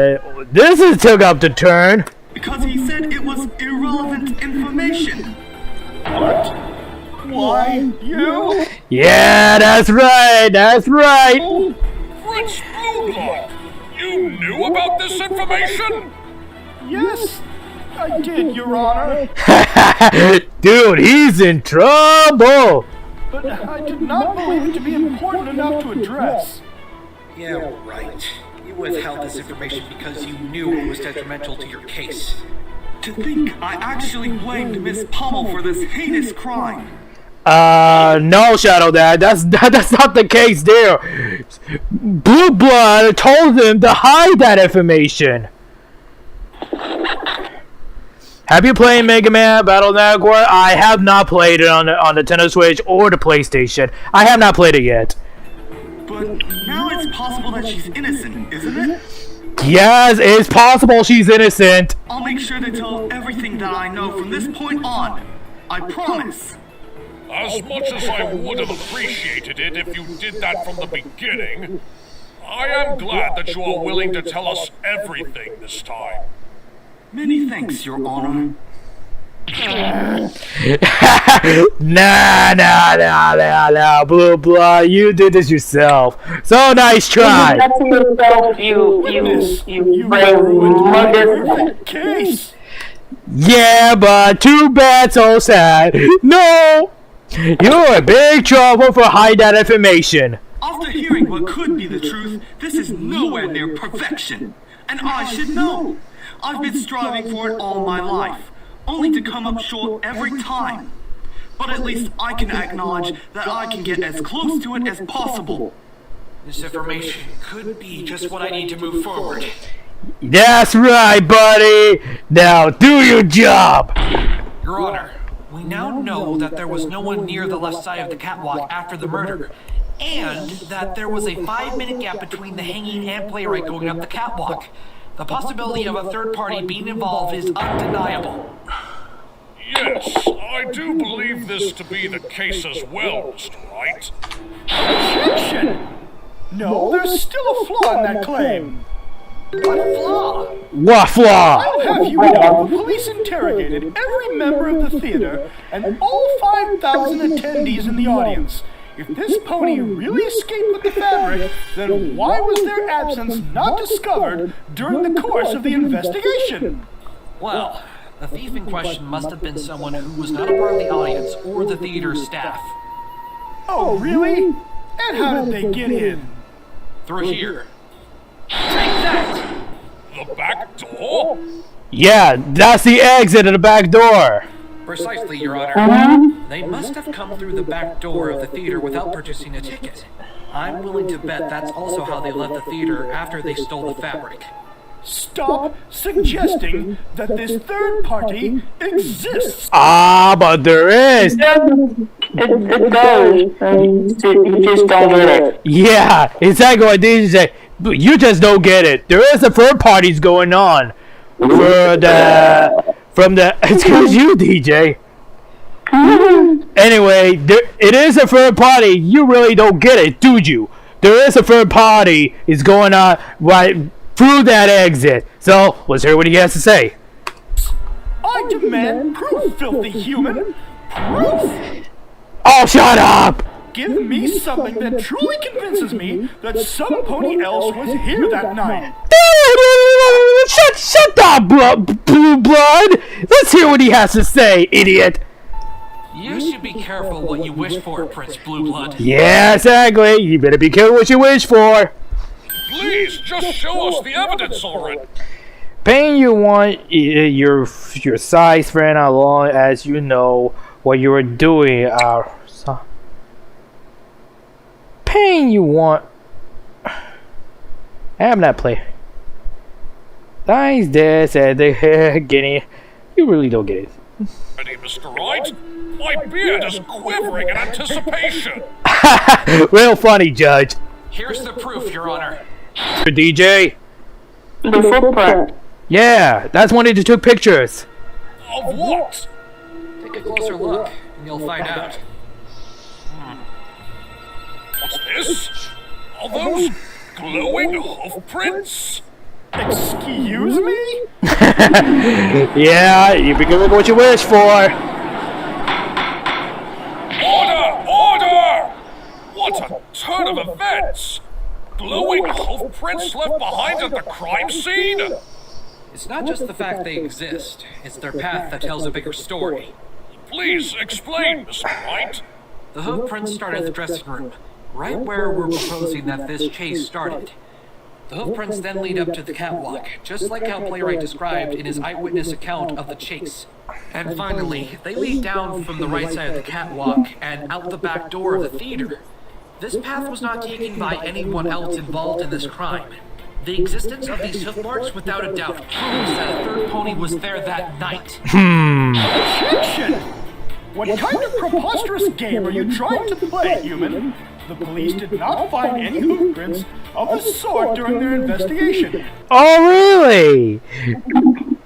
this is took up the turn. Because he said it was irrelevant information. What? Why, you? Yeah, that's right. Fritz Blueblood, you knew about this information? Yes, I did, Your Honor. Dude, he's in trouble. But I did not believe it to be important enough to address. Yeah, right. You withheld this information because you knew it was detrimental to your case. To think I actually blamed Miss Pummel for this heinous crime. No, Shadow Dad, that's not the case there. Blue Blood told him to hide that information. Have you played Mega Man Battle Network? I have not played it on the Nintendo Switch or the PlayStation. I have not played it yet. But now it's possible that she's innocent, isn't it? Yes, it's possible she's innocent. I'll make sure to tell everything that I know from this point on. I promise. As much as I would have appreciated it if you did that from the beginning, I am glad that you are willing to tell us everything this time. Many thanks, Your Honor. Nah, Blue Blood, you did this yourself. So nice try. That's yourself, you humongous. Case. Yeah, but too bad, so sad. No, you're in big trouble for hiding that information. After hearing what could be the truth, this is nowhere near perfection. And I should know. I've been striving for it all my life, only to come up short every time. But at least I can acknowledge that I can get as close to it as possible. This information could be just what I need to move forward. That's right, buddy. Now do your job. Your Honor, we now know that there was no one near the left side of the catwalk after the murder, and that there was a 5-minute gap between the hanging and playwright going up the catwalk. The possibility of a third party being involved is undeniable. Yes, I do believe this to be the case as well, Mr. Wright. Objection! No, there's still a flaw in that claim. What flaw? What flaw? I'll have you know, the police interrogated every member of the theater and all 5,000 attendees in the audience. If this pony really escaped with the fabric, then why was their absence not discovered during the course of the investigation? Well, the thief in question must have been someone who was not a part of the audience or the theater staff. Oh, really? And how did they get in? Through here. Take that! The back door? Yeah, that's the exit of the back door. Precisely, Your Honor. They must have come through the back door of the theater without purchasing a ticket. I'm willing to bet that's also how they left the theater after they stole the fabric. Stop suggesting that this third party exists! Ah, but there is. It does. You just don't get it. Yeah, exactly what DJ said. But you just don't get it. There is a third parties going on. From the excuse you, DJ. Anyway, it is a third party. You really don't get it, do you? There is a third party is going on right through that exit. So let's hear what he has to say. I demand proof, filthy human! Proof! Oh, shut up! Give me something that truly convinces me that some pony else was here that night. Shut up, Blue Blood! Let's hear what he has to say, idiot! You should be careful what you wish for, Prince Blueblood. Yeah, exactly. You better be careful what you wish for. Please, just show us the evidence already. Paying you want your size friend as long as you know what you are doing. Paying you want. I'm not playing. Nice this and the guinea. You really don't get it. Ready, Mr. Wright? My beard is quivering in anticipation. Real funny, Judge. Here's the proof, Your Honor. DJ? The footprint. Yeah, that's when he took pictures. Of what? Take a closer look, and you'll find out. What's this? Are those glowing hoof prints? Excuse me? Yeah, you be given what you wish for. Order! Order! What a turn of events! Glowing hoof prints left behind at the crime scene? It's not just the fact they exist, it's their path that tells a bigger story. Please explain, Mr. Wright. The hoof prints start at the dressing room, right where we're proposing that this chase started. The hoof prints then lead up to the catwalk, just like how Playwright described in his eyewitness account of the chase. And finally, they lead down from the right side of the catwalk and out the back door of the theater. This path was not taken by anyone else involved in this crime. The existence of these hoof marks without a doubt proves that a third pony was there that night. Objection! What kind of preposterous game are you trying to play, human? The police did not find any hoof prints of the sort during their investigation. Oh, really?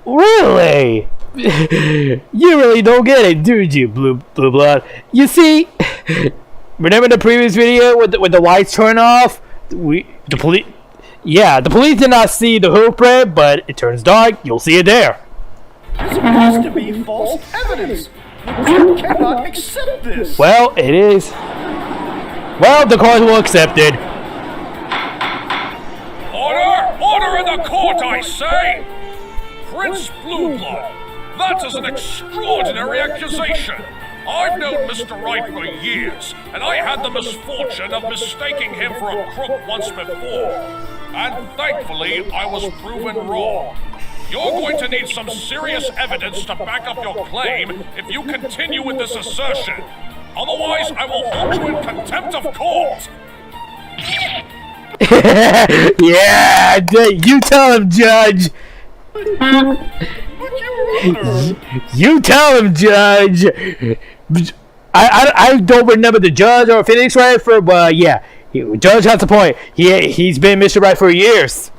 Really? You really don't get it, do you, Blue Blood? You see, remember the previous video with the lights turn off? The police did not see the hoof print, but it turns dark. You'll see it there. This has to be false evidence. The court cannot accept this. Well, it is. Well, the court will accept it. Order! Order in the court, I say! Prince Blueblood, that is an extraordinary accusation. I've known Mr. Wright for years, and I had the misfortune of mistaking him for a crook once before. And thankfully, I was proven wrong. You're going to need some serious evidence to back up your claim if you continue with this assertion. Otherwise, I will hold you in contempt of court. Yeah, you tell him, Judge. But you You tell him, Judge. I don't remember the Judge or Phoenix Wright but yeah, Judge has a point. He's been Mr. Right for years.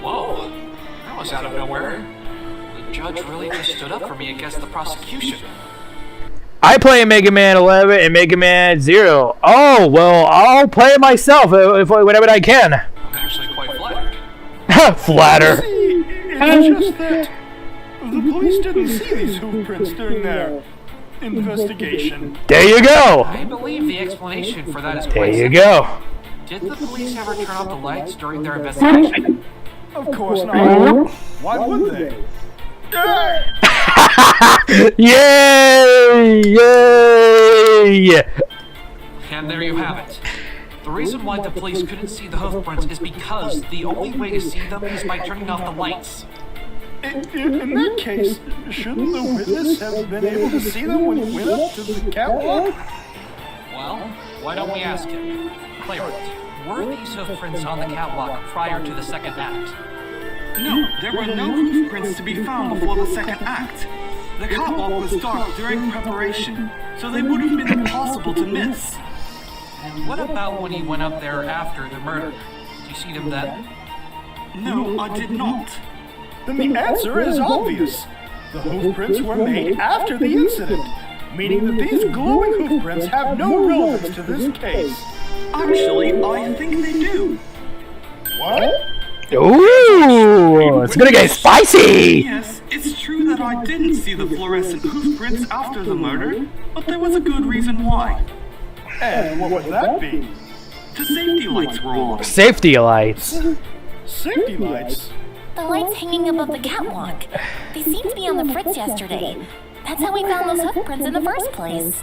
Whoa, that was out of nowhere. The judge really just stood up for me against the prosecution. I play Mega Man 11 and Mega Man 0. Oh, well, I'll play it myself whenever I can. I'm actually quite flattered. Flatter. It's just that the police didn't see these hoof prints during their investigation. There you go. I believe the explanation for that is There quite you simple. go. Did the police ever turn off the lights during their investigation? Of course not. Why would they? Yay! Yay! And there you have it. The reason why the police couldn't see the hoof prints is because the only way to see them is by turning off the lights. In that case, shouldn't the witness have been able to see them when he went up to the catwalk? Well, why don't we ask him? Playwright, were these hoof prints on the catwalk prior to the second act? No, there were no hoof prints to be found before the second act. The catwalk was dark during preparation, so they would have been impossible to miss. And what about when he went up there after the murder? Did you see them then? No, I did not. Then the answer is obvious. The hoof prints were made after the incident, meaning that these glowing hoof prints have no relevance to this case. Actually, I think they do. What? Ooh, it's gonna get spicy. Yes, it's true that I didn't see the fluorescent hoof prints after the murder, but there was a good reason why. And what would that be? The safety lights were on. Safety lights. Safety lights? The lights hanging above the catwalk. They seemed to be on the fritz yesterday. That's how we found those hoof prints in the first place.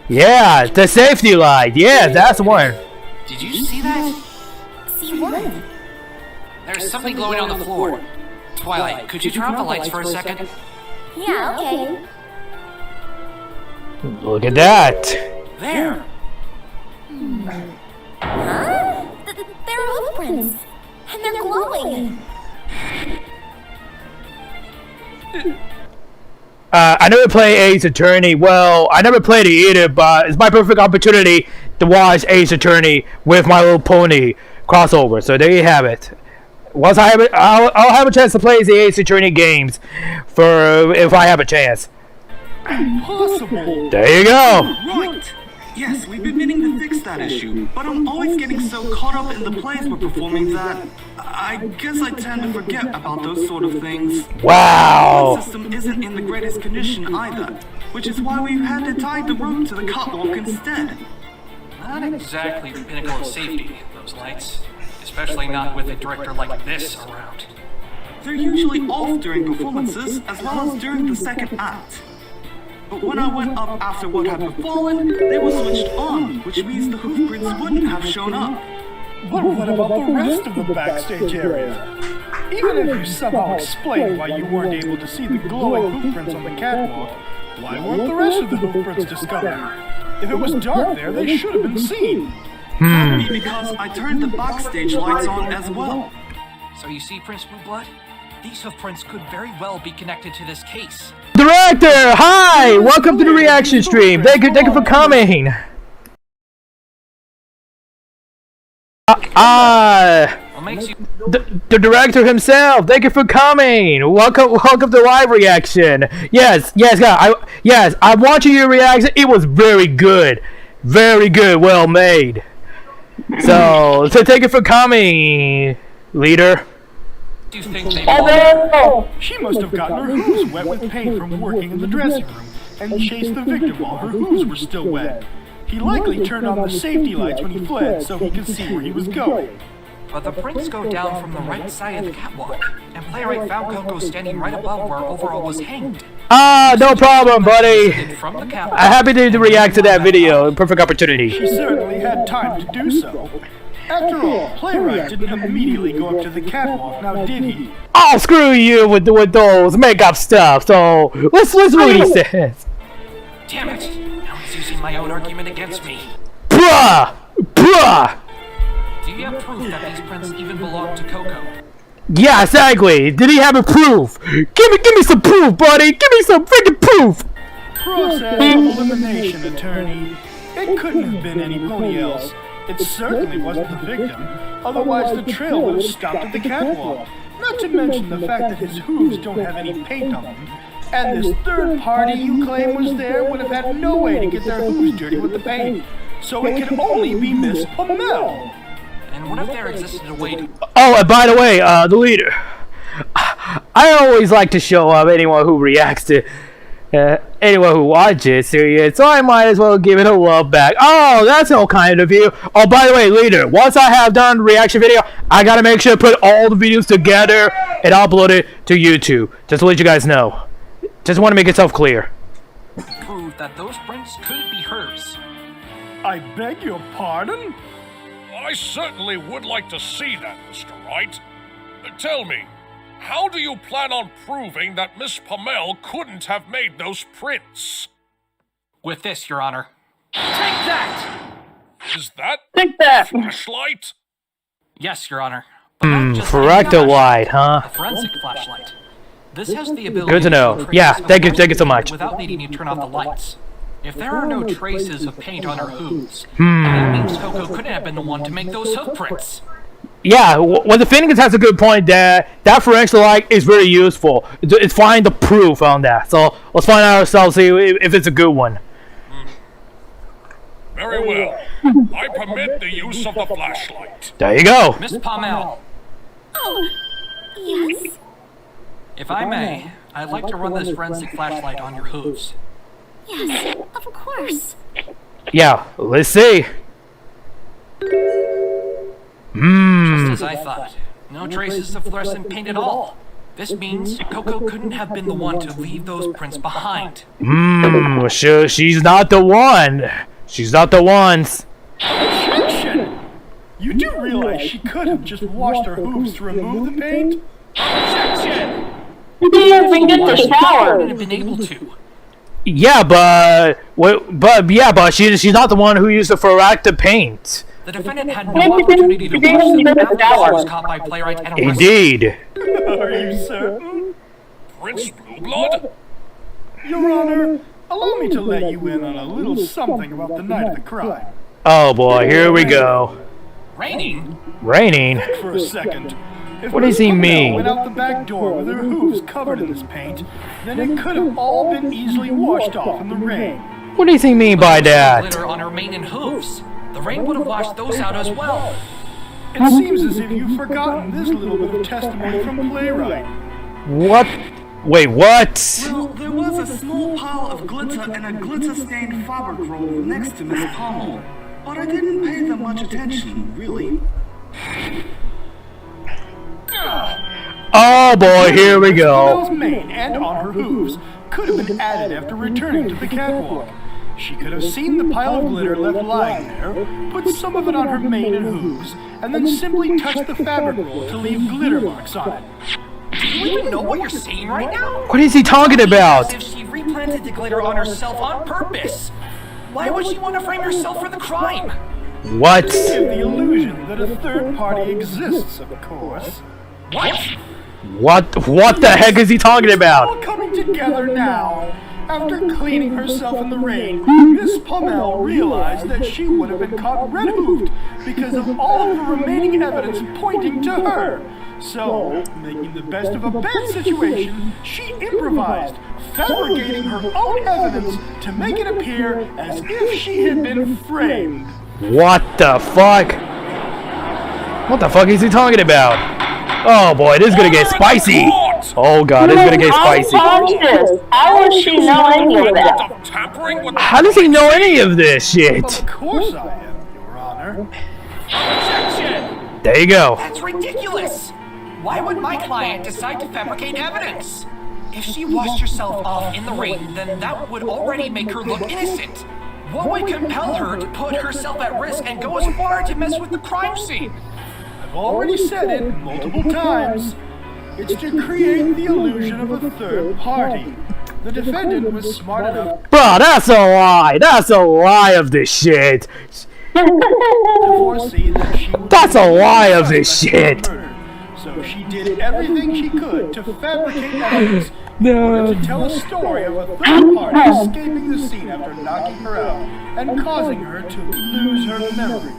Yeah, the safety light. Yeah, that's the one. Did you see that? See what? There's something glowing on the floor. Twilight, could you turn off the lights for a second? Yeah, okay. Look at that. There! Huh? They're hoof prints. And they're glowing. I never played Ace Attorney. Well, I never played it either, but it's my perfect opportunity to watch Ace Attorney with My Little Pony crossover. So there you have it. Once I have it, I'll have a chance to play the Ace Attorney games if I have a chance. Impossible! There you go. Right! Yes, we've been meaning to fix that issue, but I'm always getting so caught up in the plays we're performing that I guess I tend to forget about those sort of things. Wow. The system isn't in the greatest condition either, which is why we've had to tie the rope to the catwalk instead. Not exactly the pinnacle of safety, those lights. Especially not with a director like this around. They're usually off during performances as well as during the second act. But when I went up after what had befallen, they were switched on, which means the hoof prints wouldn't have shown up. But what about the rest of the backstage area? Even if you somehow explained why you weren't able to see the glowing hoof prints on the catwalk, why weren't the rest of the hoof prints discovered? If it was dark there, they should have been seen. That'd be because I turned the backstage lights on as well. So you see, Prince Blue Blood? These hoof prints could very well be connected to this case. Director, hi! Welcome to the reaction stream. Thank you for coming. What makes you... The director himself. Thank you for coming. Welcome to live reaction. Yes, guys. I'm watching your reaction. It was very good, well made. So thank you for coming, leader. Do you think they She must have gotten her hooves wet with paint from working in the dressing room and chased the victim while her hooves were still wet. He likely turned on the safety lights when he fled so he could see where he was going. But the prints go down from the right side of the catwalk, and Playwright found Coco standing right above where Overall was hanged. No problem, buddy. From the catwalk. I'm happy to react to that video. Perfect opportunity. She certainly had time to do so. After all, Playwright didn't immediately go up to the catwalk, now did he? Oh, screw you with those makeup stuff. So let's read what he says. Damn it! Now he's using my own argument against me. Bruh! Do you have proof that these prints even belong to Coco? Yeah, exactly. Did he have a proof? Give me some proof, buddy. Give me some freaking proof. Process of elimination, attorney. It couldn't have been anybody else. It certainly wasn't the victim. Otherwise, the trail would have stopped at the catwalk. Not to mention the fact that his hooves don't have any paint on them. And this third party you claim was there would have had no way to get their hooves dirty with the paint. So it could only be Miss Pamel. And what if there existed a way to... Oh, and by the way, the leader. I always like to show up anyone who reacts to anyone who watches series, so I might as well give it a love back. Oh, that's all kind of you. Oh, by the way, leader, once I have done the reaction video, I gotta make sure to put all the videos together and upload it to YouTube. Just to let you guys know. Just want to make itself clear. prove that those prints couldn't be hers? I beg your pardon? I certainly would like to see that, Mr. Wright. Tell me, how do you plan on proving that Miss Pamel couldn't have made those prints? With this, Your Honor. Take that! Is that Take that! flashlight? Yes, Your Honor. But not just any Fractalite, huh? A forensic flashlight. This has the ability Good to know. trace Yeah, a thank you so much. without needing to turn off the lights. If there are no traces of paint on her hooves, then that means Coco couldn't have been the one to make those hoof prints. Yeah, well, the Finnegan has a good point there. That forensic light is very useful. It's find the proof on that. So let's find out ourselves, see if it's a good one. Very well. I permit the use of the flashlight. There you go. Miss Pamel, Oh, yes? if I may, I'd like to run this forensic flashlight on your hooves. Yes, of course. Yeah, let's see. Just as I thought. No traces of fluorescent paint at all. This means Coco couldn't have been the one to leave those prints behind. Sure, she's not the one. She's not the ones. Objection! You do realize she could have just washed her hooves to remove the paint? Objection! You didn't even get the Wouldn't shower. have been able to. Yeah, but she's not the one who used the forensic paint. The defendant had no opportunity to wash them after she was caught by playwright and arrested. Indeed. Are you certain? Prince Blueblood? Your Honor, allow me to let you in on a little something about the night of the crime. Oh boy, here we go. Raining? Raining. For a second. If What does he Miss Pamel mean? went out the back door with her hooves covered in this paint, then it could have all been easily washed off in the rain. What does he mean by that? Glitter on her mane and hooves. The rain would have washed those out as well. It seems as if you've forgotten this little bit of testimony from playwright. What? Wait, what? Well, there was a small pile of glitter and a glitter-stained fabric roll next to Miss Pommel, but I didn't pay them much attention, really. Oh boy, here we go. Pamel's mane and on her hooves could have been added after returning to the catwalk. She could have seen the pile of glitter left lying there, put some of it on her mane and hooves, and then simply touched the fabric roll to leave glitter marks on it. Do you even know what you're saying right now? What is he talking about? As if she replanted the glitter on herself on purpose. Why would she want to frame herself for the crime? What? Give the illusion that a third party exists, of course. What? What the heck is he talking All about? coming together now. After cleaning herself in the rain, Miss Pamel realized that she would have been caught red-hoofed because of all of the remaining evidence pointing to her. So, making the best of a bad situation, she improvised, fabricating her own evidence to make it appear as if she had been framed. What the fuck? What the fuck is he talking about? Oh boy, this is gonna get spicy. Oh god, this is gonna get spicy. How would she know any of that? Of tampering with How does he know any of this shit? Of course I am, Your Honor. Objection! There you go. That's ridiculous! Why would my client decide to fabricate evidence? If she washed herself off in the rain, then that would already make her look innocent. What would compel her to put herself at risk and go as far to mess with the crime scene? I've already said it multiple times. It's to create the illusion of a third party. The defendant was smart enough Bro, that's a lie. That's a lie of this shit. to foresee that she would That's a lie of this shit. murder. So she did everything she could to fabricate evidence in No. order to tell a story of a third party escaping the scene after knocking her out and causing her to lose her memory.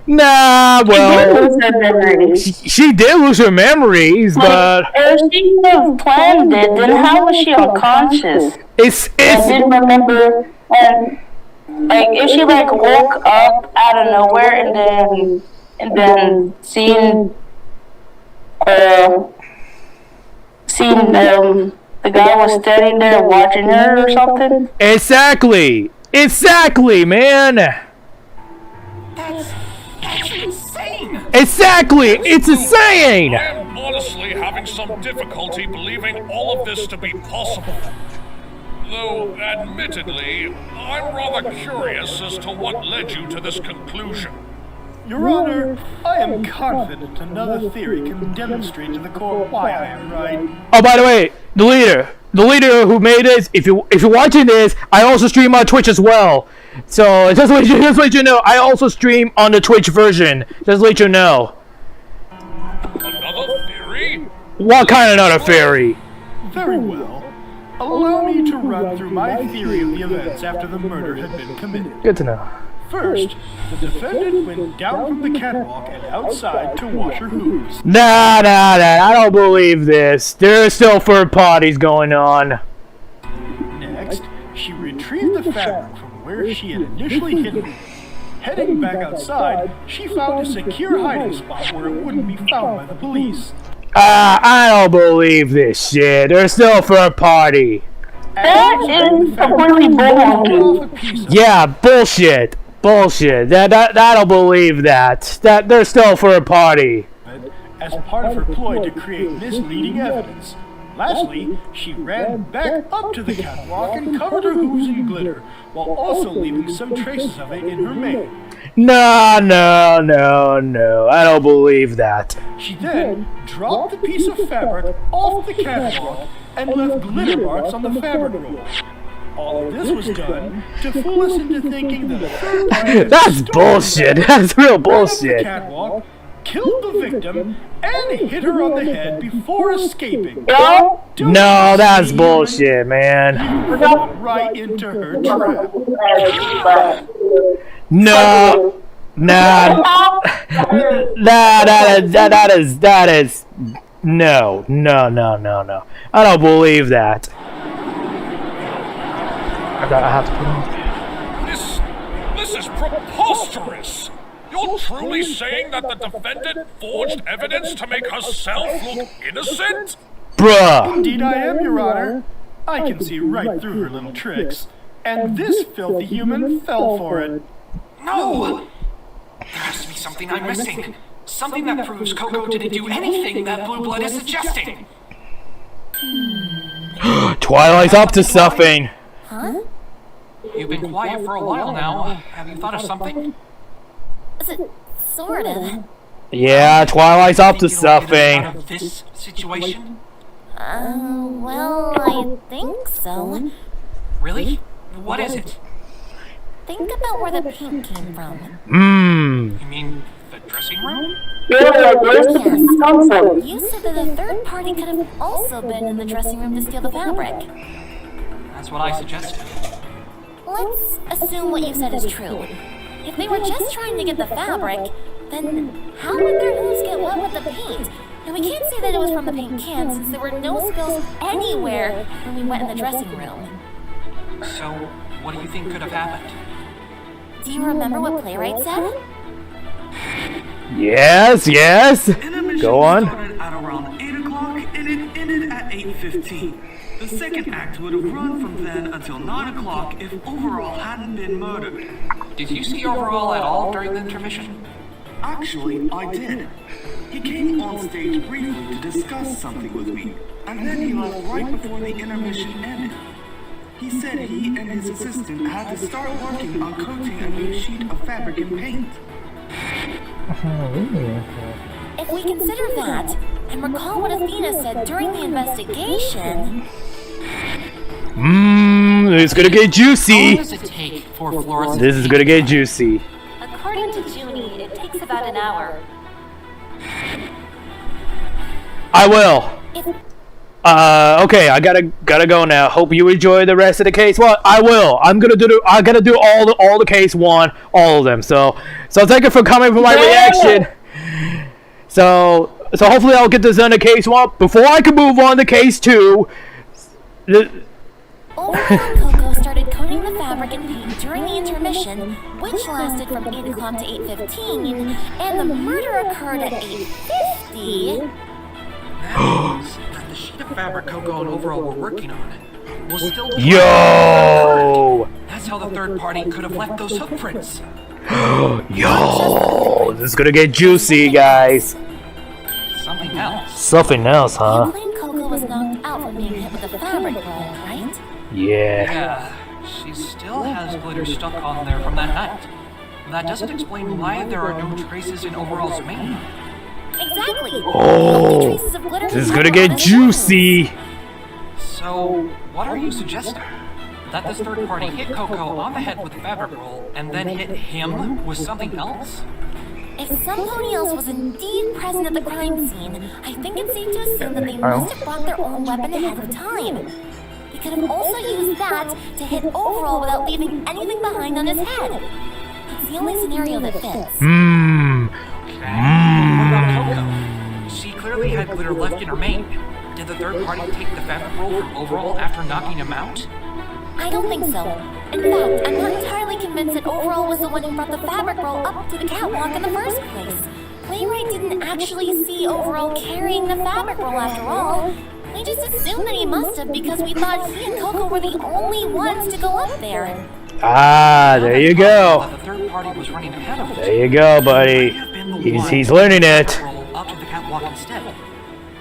Nah, well, Lose her memories. she did lose her memories, but If she could have planned it, then how was she unconscious? it's I didn't remember, and like if she like woke up out of nowhere and then seen the guy was standing there watching her or something. exactly, man. That's insane! Exactly, it's insane. I am honestly having some difficulty believing all of this to be possible. Though, admittedly, I'm rather curious as to what led you to this conclusion. Your Honor, I am confident another theory can demonstrate to the court why I am right. Oh, by the way, the leader who made this, if you're watching this, I also stream on Twitch as well. So just let you know, I also stream on the Twitch version. Just let you know. Another theory? What kind of another theory? Very well. Allow me to run through my theory of the events after the murder had been committed. Good to know. First, the defendant went down from the catwalk and outside to wash her hooves. Nah, I don't believe this. There are still third parties going on. Next, she retrieved the fabric from where she had initially hidden it. Heading back outside, she found a secure hiding spot where it wouldn't be found by the police. I don't believe this shit. There's still a third party. That is completely bullshit. Yeah, bullshit. I don't believe that. That there's still a third party. As part of her ploy to create misleading evidence. Lastly, she ran back up to the catwalk and covered her hooves in glitter, while also leaving some traces of it in her mane. No, I don't believe that. She then dropped the piece of fabric off the catwalk and left glitter marks on the fabric roll. All of this was done to fool us into thinking that a third party That's bullshit. That's real ran up the bullshit. catwalk, killed the victim, and hit her on the head before escaping. No, No, that's bullshit, man. Right into her trap. No. Nah. That is. No. I don't believe that. I have to put on. This is preposterous! You're truly saying that the defendant forged evidence to make herself look innocent? Bruh. Indeed I am, Your Honor. I can see right through her little tricks. And this filthy human fell for it. No! There has to be something I'm missing. Something that proves Coco didn't do anything that Blue Blood is suggesting. Twilight's up to something. Huh? You've been quiet for a while now. Have you thought of something? Sort of. Yeah, Twilight's up to Think it'll get us something. out of this situation? Well, I think so. Really? What is it? Think about where the paint came from. You mean the dressing room? Yes. You said that a third party could have also been in the dressing room to steal the fabric. That's what I suggested. Let's assume what you said is true. If they were just trying to get the fabric, then how would their hooves get wet with the paint? And we can't say that it was from the paint can since there were no spills anywhere when we went in the dressing room. So, what do you think could have happened? Do you remember what Playwright said? Yes. Intermission Go on. started at around 8 o'clock and it ended at 8:15. The second act would have run from then until 9 o'clock if Overall hadn't been murdered. Did you see Overall at all during the intermission? Actually, I did. He came on stage briefly to discuss something with me, and then he left right before the intermission ended. He said he and his assistant had to start working on coating a new sheet of fabric and paint. If we consider that, and recall what Athena said during the investigation... It's gonna get How long juicy. does it take for fluorescent This is gonna get juicy. According to Junie, it takes about an hour. I will. If Okay, I gotta go now. Hope you enjoy the rest of the case. Well, I will. I gotta do all the case one, all of them. So thank you for coming for my reaction. So hopefully I'll get this done to case one before I can move on to case two. Overall, Coco started coating the fabric in paint during the intermission, which lasted from 8 o'clock to 8:15, and the murder occurred at 8:50. That means that the sheet of fabric Coco and Overall were working on will still be Yo! That's how the third party could have left those hoof prints. Yo! This is gonna get juicy, guys. Something else. Something else, You huh? claim Coco was knocked out from being hit with a fabric roll, right? Yeah. Yeah, she still has glitter stuck on there from that night. That doesn't explain why there are no traces in Overall's mane. Exactly. Oh, Only traces of glitter this is from gonna Coco get on his juicy. So, what are you suggesting? That this third party hit Coco on the head with a fabric roll and then hit him with something else? If somebody else was indeed present at the crime scene, I think it's safe to assume that they must have brought their own weapon ahead of time. They could have also used that to hit Overall without leaving anything behind on his head. It's the only scenario that fits. What about Coco? She clearly had glitter left in her mane. Did the third party take the fabric roll from Overall after knocking him out? I don't think so. In fact, I'm not entirely convinced that Overall was the one who brought the fabric roll up to the catwalk in the first place. Wainwright didn't actually see Overall carrying the fabric roll after all. We just assumed that he must have because we thought he and Coco were the only ones to go up there. Ah, there you go. The third party was running ahead of us. There you go, buddy. He's learning it. Roll up to the catwalk instead.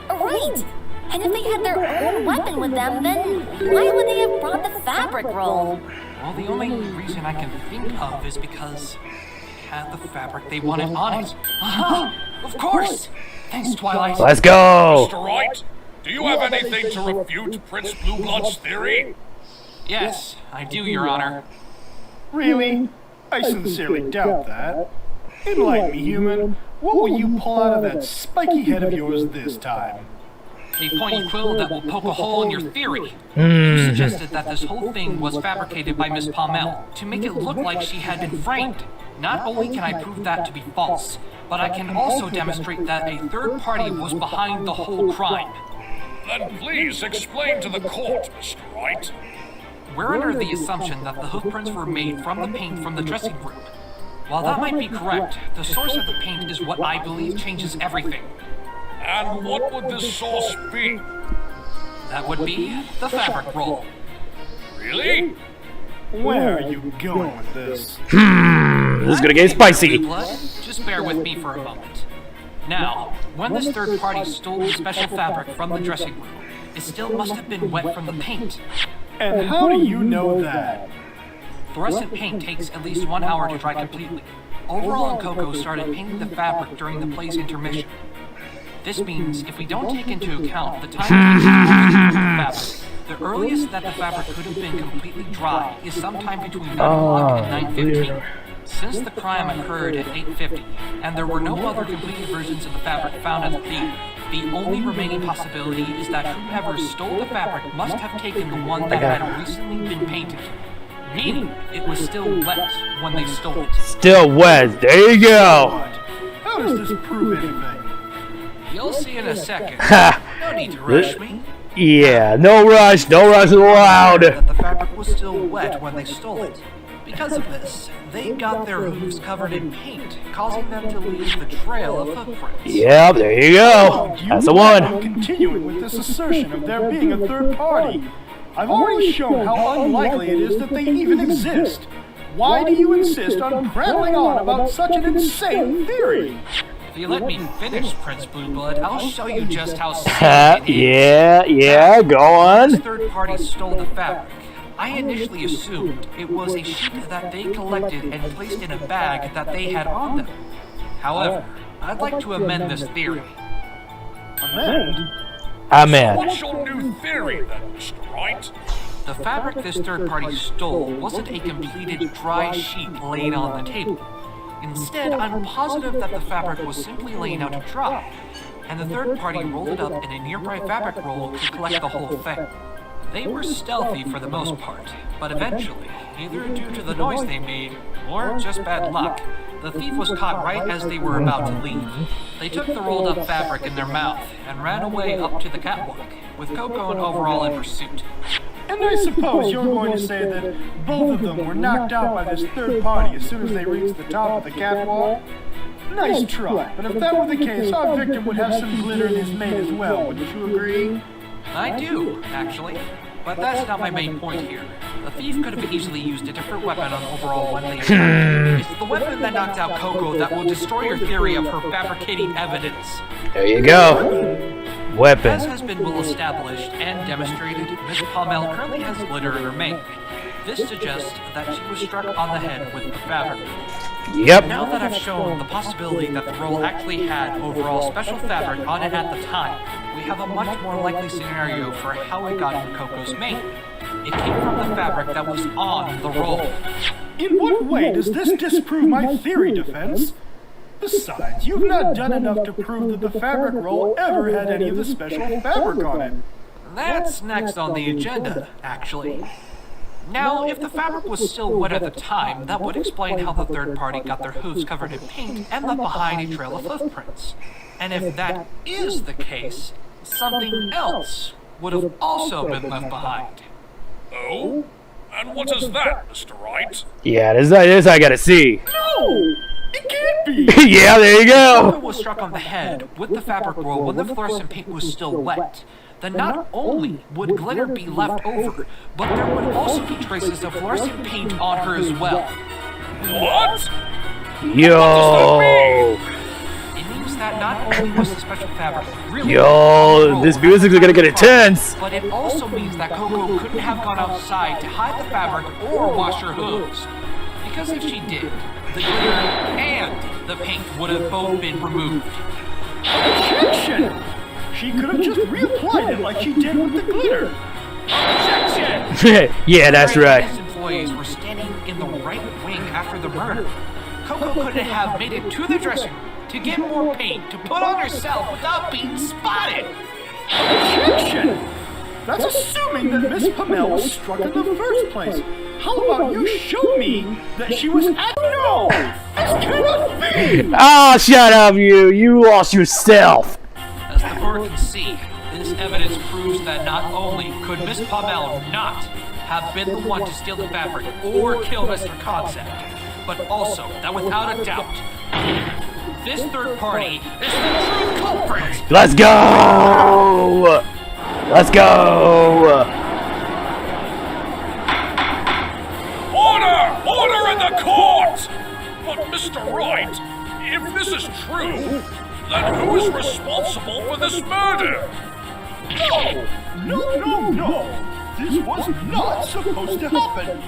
Right! And if they had their own weapon with them, then why would they have brought the fabric roll? Well, the only reason I can think of is because they had the fabric they wanted on it. Aha! Of course! Thanks, Twilight. Let's go. Mr. Wright, do you have anything to refute Prince Blueblood's theory? Yes, I do, Your Honor. Really? I sincerely doubt that. Enlighten me, human. What will you pull out of that spiky head of yours this time? A pointy quill that will poke a hole in your theory. You suggested that this whole thing was fabricated by Miss Palmel to make it look like she had been framed. Not only can I prove that to be false, but I can also demonstrate that a third party was behind the whole crime. Then please explain to the court, Mr. Wright. We're under the assumption that the hoofprints were made from the paint from the dressing room. While that might be correct, the source of the paint is what I believe changes everything. And what would this source be? That would be the fabric roll. Really? Where are you going with this? This is gonna get spicy. Blood, just bear with me for a moment. Now, when this third party stole the special fabric from the dressing room, it still must have been wet from the paint. And how do you know that? Fluorescent paint takes at least 1 hour to dry completely. Overall and Coco started painting the fabric during the play's intermission. This means if we don't take into account the time it takes to dry the fabric, the earliest that the fabric could have been completely dry is sometime between 9 o'clock and 9:15. Since the crime occurred at 8:50, and there were no other completed versions of the fabric found at the theater, the only remaining possibility is that whoever stole the fabric must have taken the one that had recently been painted. Meaning, it was still wet when they stole it. Still wet. There you go. What? How does this prove anything? You'll see in a second. Ha. No need to rush me. Yeah, no rush allowed. That the fabric was still wet when they stole it. Because of this, they got their hooves covered in paint, causing them to leave the trail of footprints. Yep, there you go. That's the one. Continuing with this assertion of there being a third party, I've already shown how unlikely it is that they even exist. Why do you insist on prattling on about such an insane theory? If you let me finish, Prince Blueblood, I'll show you just how silly it is. Yeah, go This on. third party stole the fabric. I initially assumed it was a sheet that they collected and placed in a bag that they had on them. However, I'd like to amend this theory. Amend? Amen. What's your new theory then, Mr. Wright? The fabric this third party stole wasn't a completed dry sheet laid on the table. Instead, I'm positive that the fabric was simply laying out to dry. and the third party rolled it up in a nearby fabric roll to collect the whole thing. They were stealthy for the most part, but eventually, either due to the noise they made or just bad luck, the thief was caught right as they were about to leave. They took the rolled up fabric in their mouth and ran away up to the catwalk, with Coco and Overall in pursuit. And I suppose you're going to say that both of them were knocked out by this third party as soon as they reached the top of the catwalk? Nice try, but if that were the case, our victim would have some glitter in his mane as well, wouldn't you agree? I do, actually. But that's not my main point here. The thief could have easily used a different weapon on Overall when they attacked. It's the weapon that knocked out Coco that will destroy your theory of her fabricating evidence. There you go. Weapon. As has been well established and demonstrated, Miss Palmel currently has glitter in her mane. This suggests that she was struck on the head with the fabric. Yep. Now that I've shown the possibility that the roll actually had Overall special fabric on it at the time, we have a much more likely scenario for how it got in Coco's mane. It came from the fabric that was on the roll. In what way does this disprove my theory, Defense? Besides, you've not done enough to prove that the fabric roll ever had any of the special fabric on it. That's next on the agenda, actually. Now, if the fabric was still wet at the time, that would explain how the third party got their hooves covered in paint and left behind a trail of hoofprints. And if that is the case, something else would have also been left behind. Oh? And what is that, Mr. Wright? Yeah, this I gotta see. No! It can't be! Yeah, there you Coco go. was struck on the head with the fabric roll when the fluorescent paint was still wet. Then not only would glitter be left over, but there would also be traces of fluorescent paint on her as well. What? Yo. It means that not only was the special fabric really Yo, this music's gonna get intense. but it also means that Coco couldn't have gone outside to hide the fabric or wash her hooves. Because if she did, the glitter and the paint would have both been removed. Objection! She could have just reapplied it like she did with the glitter. Objection! Yeah, that's right. His employees were standing in the right wing after the murder. Coco couldn't have made it to the dressing room to get more paint to put on herself without being spotted. Objection! That's assuming that Miss Palmel was struck in the first place. How about you show me that she was at— No! This cannot be! Oh, shut up, you. You lost yourself. As the court can see, this evidence proves that not only could Miss Palmel not have been the one to steal the fabric or kill Mr. Concept, but also that without a doubt, this third party is the true culprit. Let's go. Let's go. Order! Order in the court! But, Mr. Wright, if this is true, then who is responsible for this murder? No! No, no, no! This was not supposed to happen!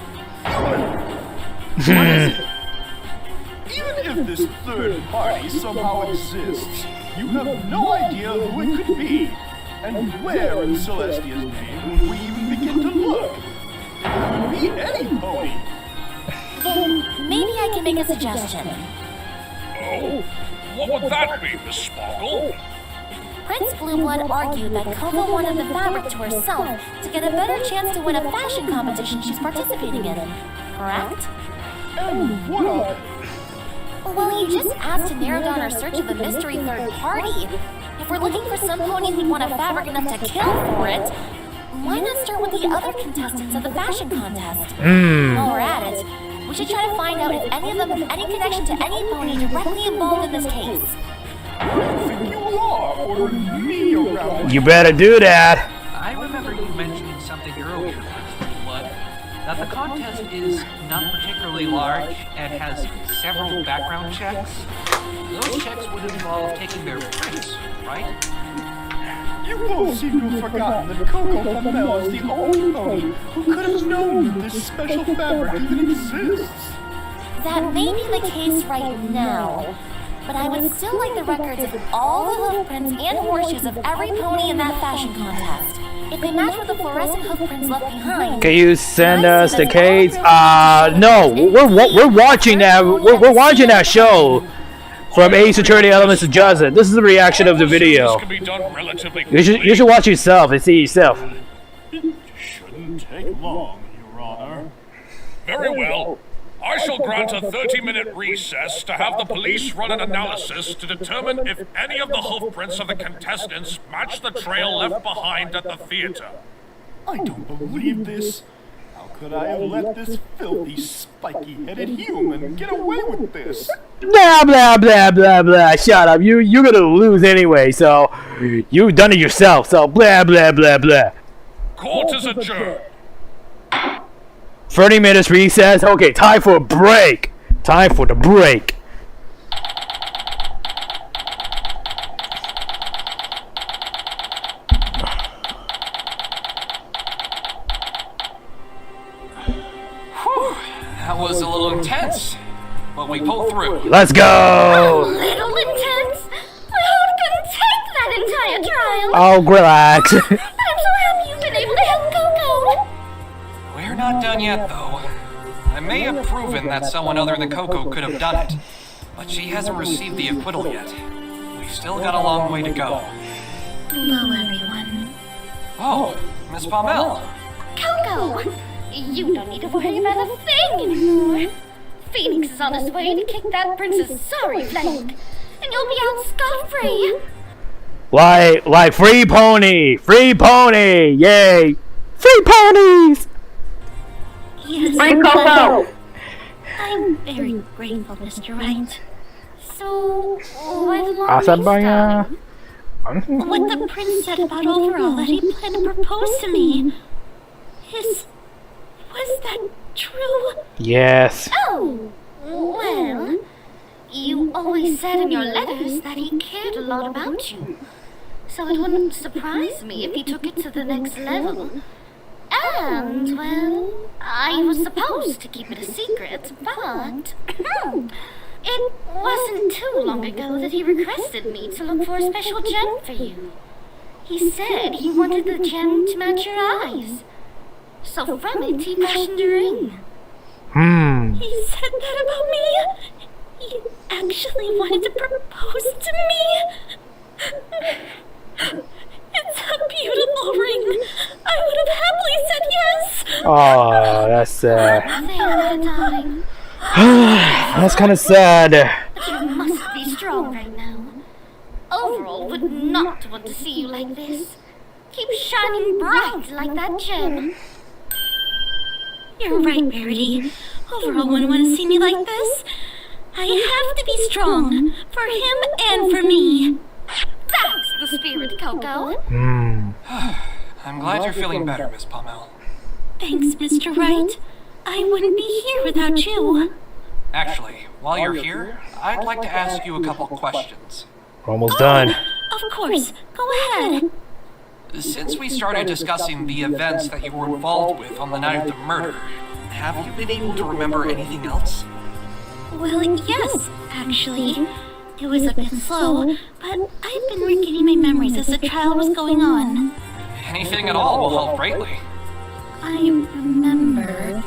What is it? Even if this third party somehow exists, you have no idea who it could be. And where in Celestia's name would we even begin to look? It could be any pony. Then maybe I can make a suggestion. Oh? What would that be, Miss Sparkle? Prince Blueblood argued that Coco wanted the fabric to herself to get a better chance to win a fashion competition she's participating in. Correct? And what of— Well, you just asked to narrow down our search of the mystery third party. If we're looking for some pony who'd want a fabric enough to kill for it, why not start with the other contestants of the fashion contest? While we're at it, we should try to find out if any of them have any connection to any pony directly involved in this case. I think you are ordering me around. You better do that. I remember you mentioning something earlier, Mr. Blood, that the contest is not particularly large and has several background checks. Those checks would involve taking their prints, right? You both seem to have forgotten that Coco Palmel is the only pony who could have known that this special fabric even exists. That may be the case right now, but I would still like the records of all the hoofprints and horseshoes of every pony in that fashion contest. If they match with the fluorescent hoofprints left behind, Can you send us the case? No, we're watching that. We're watching that show. From A security elements to Johnson. This is the reaction of the video. This can be done relatively You should watch yourself and see yourself. Shouldn't take long, Your Honor. Very well. I shall grant a 30-minute recess to have the police run an analysis to determine if any of the hoof prints of the contestants match the trail left behind at the theater. I don't believe this. How could I have let this filthy, spiky-headed human get away with this? Blah blah blah blah blah. Shut up. You're gonna lose anyway. So you've done it yourself. So blah blah blah blah. Court is adjourned. 30 minutes recess. Okay, time for a break. Time for the break. That was a little intense, but we pulled through. Let's A go. little intense. My heart couldn't take that entire trial. Oh, relax. But I'm so happy you've been able to help Coco. We're not done yet, though. I may have proven that someone other than Coco could have done it, but she hasn't received the acquittal yet. We've still got a long way to go. Hello, everyone. Oh, Miss Palmel. Coco, you don't need to worry about a thing anymore. Phoenix is on his way to kick that prince's sorry flank, and you'll be out scot-free. Like free pony. Free pony. Yay. Free ponies. Yes, Free Coco! I'm very grateful, Mr. Wright. So, with Asa ba niya? what the prince said about overall that he planned to propose to me, was that true? Yes. Oh, well, you always said in your letters that he cared a lot about you. So it wouldn't surprise me if he took it to the next level. And, well, I was supposed to keep it a secret, but it wasn't too long ago that he requested me to look for a special gem for you. He said he wanted the gem to match your eyes. So from it, he fashioned a ring. He said that about me? He actually wanted to propose to me? It's a beautiful ring. I would have happily said yes. Oh, that's sad. One thing at a time. That's kind of sad. But you must be strong right now. Overall would not want to see you like this. Keep shining bright like that gem. You're right, Verity. Overall wouldn't want to see me like this. I have to be strong. For him and for me. That's the spirit, Coco. I'm glad you're feeling better, Miss Palmel. Thanks, Mr. Wright. I wouldn't be here without you. Actually, while you're here, I'd like to ask you a couple questions. We're almost done. Of course. Go ahead. Since we started discussing the events that you were involved with on the night of the murder, have you been able to remember anything else? Well, yes, actually. It was a bit slow, but I've been regaining my memories as the trial was going on. Anything at all will help greatly. I remember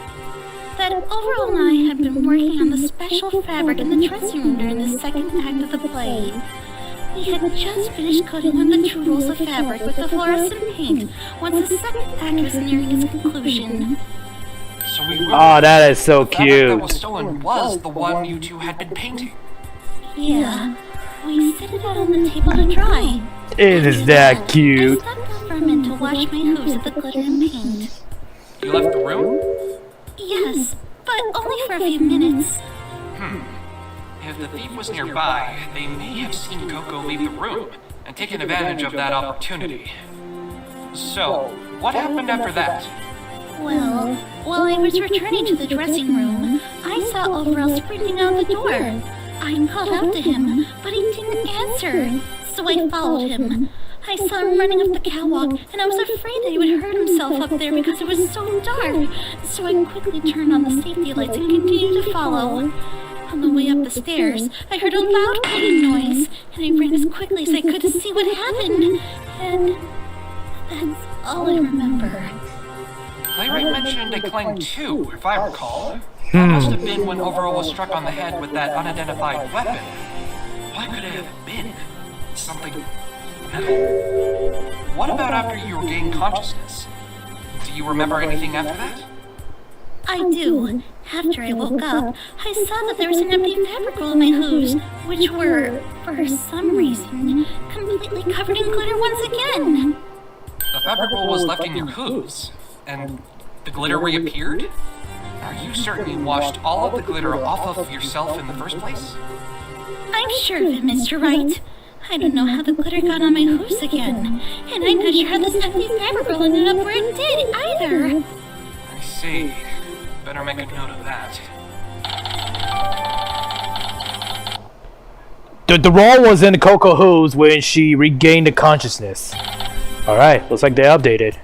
that Overall and I had been working on the special fabric in the dressing room during the second act of the play. We had just finished coding on the true rules of fabric with the fluorescent paint once the second act was nearing its conclusion. So we really Oh, that is so the fabric that cute. was stolen was the one you two had been painting. Yeah, we set it out on the table to dry. It is that cute. I stepped out for a minute to wash my hooves at the glitter and paint. You left the room? Yes, but only for a few minutes. If the thief was nearby, they may have seen Coco leave the room and taken advantage of that opportunity. So, what happened after that? Well, while I was returning to the dressing room, I saw Overall sprinting out the door. I called out to him, but he didn't answer, so I followed him. I saw him running up the catwalk, and I was afraid that he would hurt himself up there because it was so dark, so I quickly turned on the safety lights and continued to follow. On the way up the stairs, I heard a loud clicking noise, and I ran as quickly as I could to see what happened, and that's all I remember. Playwright mentioned a clang too, if I recall. That must have been when Overall was struck on the head with that unidentified weapon. could it have been? Something metal. What about after you regained consciousness? Do you remember anything after that? I do. After I woke up, I saw that there was an empty fabric roll in my hooves, which were, for some reason, completely covered in glitter once again. The fabric roll was left in your hooves, and the glitter reappeared? Are you certain you washed all of the glitter off of yourself in the first place? I'm sure of it, Mr. Wright. I don't know how the glitter got on my hooves again, and I'm not sure how this empty fabric roll ended up where it did either. I see. Better make a note of that. The roll was in Coco hooves when she regained the consciousness. Alright, looks like they updated.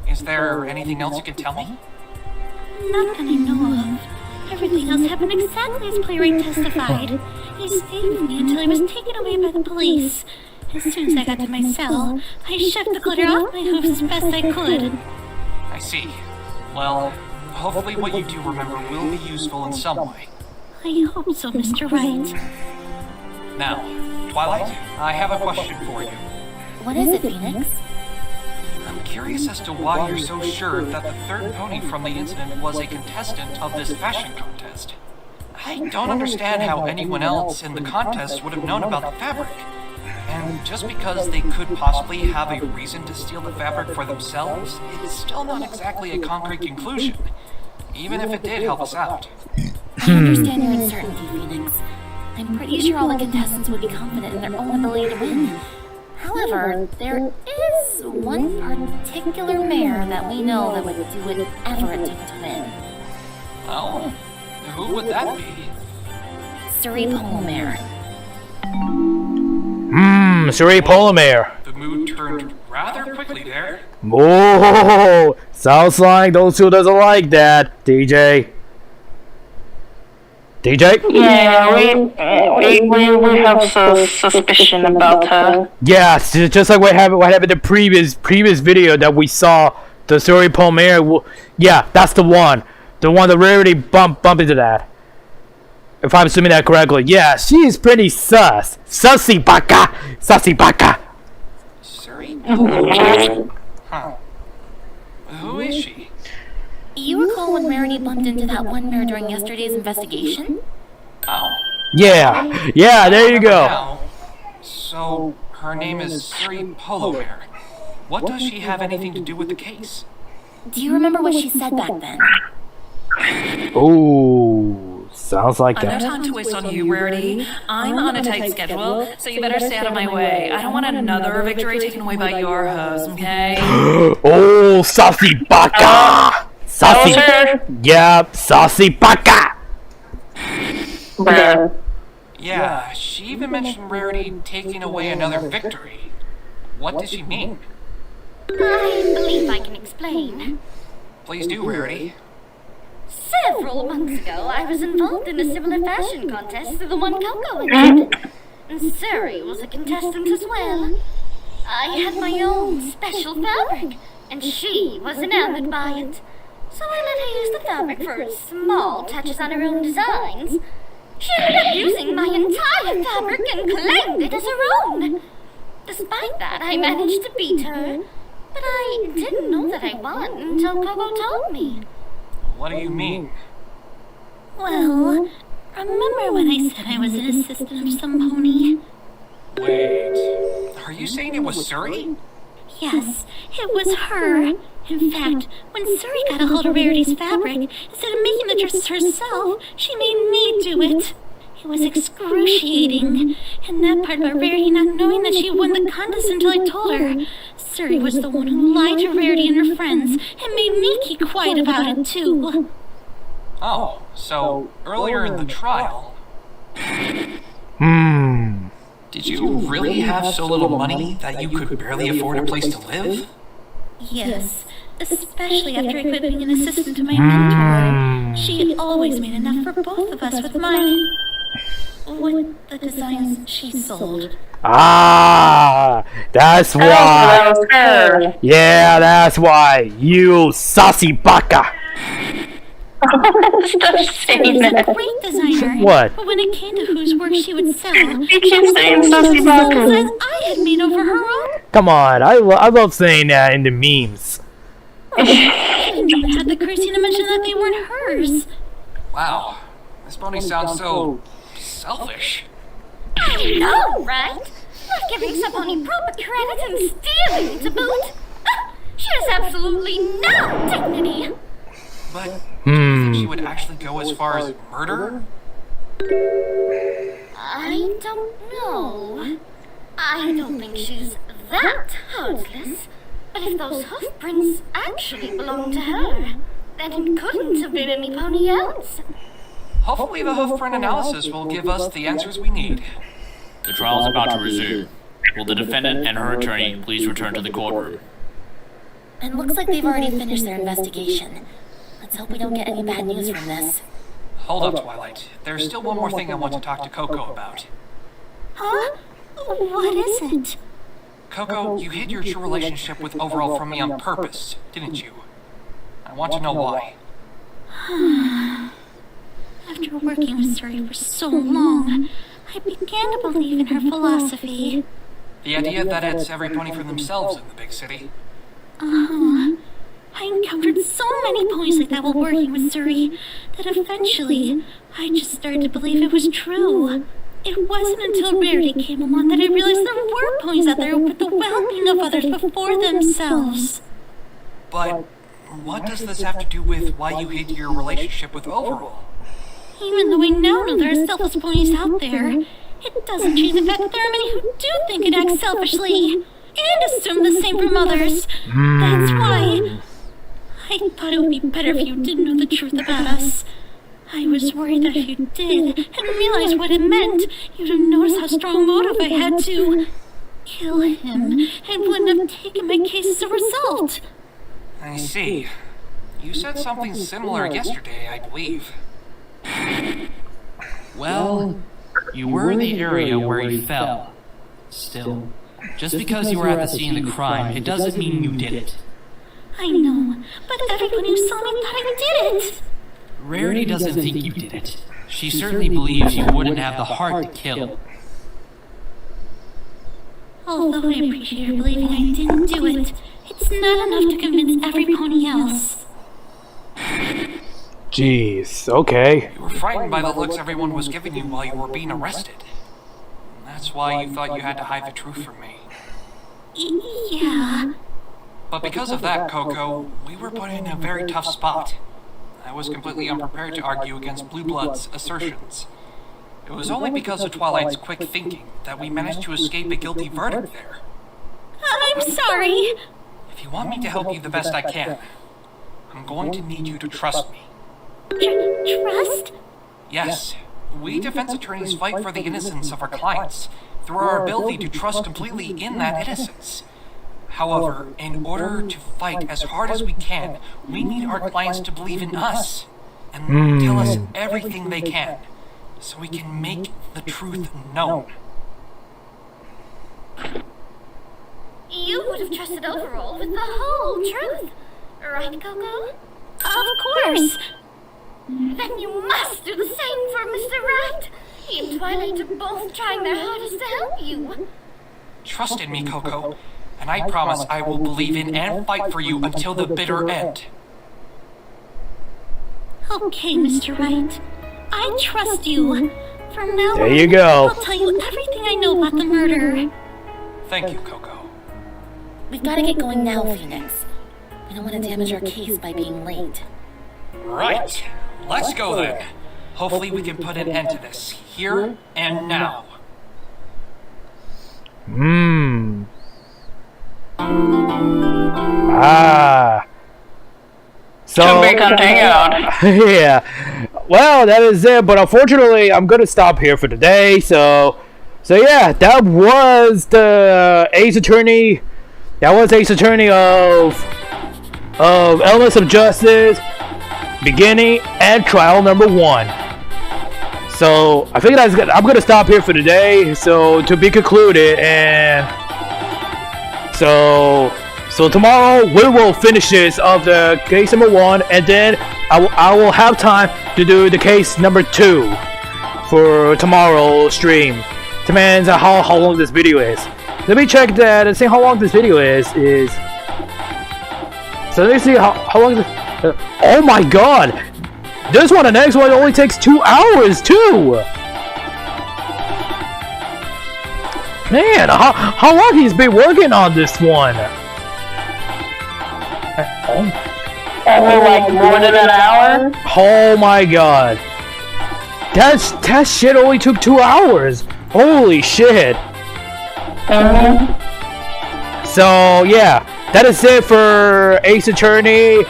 Is there anything else you can tell me? Not that I know of. Everything else happened exactly as Playwright testified. He stayed with me until I was taken away by the police. As soon as I got to my cell, I shoved the glitter off my hooves as best I could. I see. Well, hopefully what you do remember will be useful in some way. I hope so, Mr. Wright. Now, Twilight, I have a question for you. What is it, Phoenix? I'm curious as to why you're so sure that the third pony from the incident was a contestant of this fashion contest. I don't understand how anyone else in the contest would have known about the fabric. And just because they could possibly have a reason to steal the fabric for themselves, it's still not exactly a concrete conclusion, even if it did help us out. I understand your uncertainty, Phoenix. I'm pretty sure all the contestants would be confident in their own ability to win. However, there is one particular mayor that we know that would do whatever it took to win. Oh, who would that be? Suri Polomare. Suri Polomare. The mood turned rather quickly there. Oh, sounds like those two doesn't like that, DJ. DJ? Yeah, we have suspicion about her. Yeah, just like what happened in the previous video that we saw, the Suri Polomare. Yeah, that's the one. The one that really bump into that. If I'm assuming that correctly. Yeah, she is pretty sus. Sussy baka! Sussy baka! Suri Polomare. Huh. Who is she? You recall when Rarity bumped into that one mayor during yesterday's investigation? Oh. Yeah, there you go. Now, so, her name is Suri Polomare. What does she have anything to do with the case? Do you remember what she said back then? Oh, sounds like I'm that. no time to waste on you, Rarity. I'm on a tight schedule, so you better stay out of my way. I don't want another victory taken away by your host, okay? Oh, saucy baka! Saucy. Yep, saucy baka! Yeah, she even mentioned Rarity taking away another victory. What does she mean? I believe I can explain. Please do, Rarity. Several months ago, I was involved in a similar fashion contest to the one Coco entered. And Suri was a contestant as well. I had my own special fabric, and she was enamored by it. So I let her use the fabric for small touches on her own designs. She ended up using my entire fabric and claimed it as her own. Despite that, I managed to beat her. But I didn't know that I won until Coco told me. What do you mean? Well, remember when I said I was an assistant of some pony? Wait, are you saying it was Suri? Yes, it was her. In fact, when Suri got a hold of Rarity's fabric, instead of making the dresses herself, she made me do it. It was excruciating. And that part about Rarity not knowing that she won the contest until I told her. Suri was the one who lied to Rarity and her friends, and made me keep quiet about it, too. Oh, so earlier in the trial... Did you really have so little money that you could barely afford a place to live? Yes, especially after I quit being an assistant to my mentor. She always made enough for both of us with the designs she sold. Ah, that's why. Yeah, that's why. You saucy baka. Stop saying She's a that. great designer. What? But when it came to whose work she would sell, You keep saying Sussy Baku. says I had made over her own. Come on, I love saying that in the memes. I didn't even have the courtesy to mention that they weren't hers. Wow, this pony sounds so selfish. I know, right? Not giving somebody proper credit and stealing to boot. She has absolutely no dignity. But do you think she would actually go as far as murder? I don't know. I don't think she's that heartless. But if those hoof prints actually belong to her, then it couldn't have been any pony else. Hopefully the hoofprint analysis will give us the answers we need. The trial is about to resume. Will the defendant and her attorney please return to the courtroom? It looks like they've already finished their investigation. Let's hope we don't get any bad news from this. Hold up, Twilight. There's still one more thing I want to talk to Coco about. Huh? What is it? Coco, you hid your true relationship with Overall from me on purpose, didn't you? I want to know why. After working with Suri for so long, I began to believe in her philosophy. The idea that it's every pony for themselves in the big city. I encountered so many ponies like that while working with Suri that eventually I just started to believe it was true. It wasn't until Rarity came along that I realized there were ponies out there who put the well-being of others before themselves. But what does this have to do with why you hid your relationship with Overall? Even though I now know there are selfless ponies out there, it doesn't change the fact that there are many who do think and act selfishly, and assume the same from others. That's why I thought it would be better if you didn't know the truth about us. I was worried that if you did, and realized what it meant, you'd have noticed how strong motive I had to kill him, and wouldn't have taken my case as a result. I see. You said something similar yesterday, I believe. Well, you were in the area where he fell. Still, just because you were at the scene of the crime, it doesn't mean you did it. I know, but everyone who saw me thought I did it. Rarity doesn't think you did it. She certainly believes you wouldn't have the heart to kill. Although I appreciate her believing I didn't do it, it's not enough to convince every pony else. Jeez, okay. You were frightened by the looks everyone was giving you while you were being arrested. That's why you thought you had to hide the truth from me. Yeah. But because of that, Coco, we were put in a very tough spot. I was completely unprepared to argue against Blue Blood's assertions. It was only because of Twilight's quick thinking that we managed to escape a guilty verdict there. I'm sorry. If you want me to help you the best I can, I'm going to need you to trust me. Trust? Yes, we defense attorneys fight for the innocence of our clients through our ability to trust completely in that innocence. However, in order to fight as hard as we can, we need our clients to believe in us and tell us everything they can, so we can make the truth known. You would have trusted Overall with the whole truth, right, Coco? Of course. Then you must do the same for Mr. Right. He and Twilight are both trying their hardest to help you. Trust in me, Coco, and I promise I will believe in and fight for you until the bitter end. Okay, Mr. Right. I trust you. From now on, There you go. I'll tell you everything I know about the murder. Thank you, Coco. We've got to get going now, Phoenix. We don't want to damage our case by being late. Right. Let's go then. Hopefully we can put an end to this, here and now. So, To be continued. yeah. Well, that is it. But unfortunately, I'm gonna stop here for today. So yeah, that was the Ace Attorney. That was Ace Attorney of Elements of Justice, beginning and trial number 1. So I think I'm gonna stop here for today. So to be concluded, and so So tomorrow we will finish this of the case number 1, and then I will have time to do the case number 2 for tomorrow's stream. Demands how long this video is. Let me check that and see how long this video is. So let me see how long this. Oh my god! This one, the next one, only takes 2 hours too. Man, how long he's been working on this one? Only like more than an hour. Oh my god. That shit only took 2 hours. Holy shit. So yeah, that is it for Ace Attorney,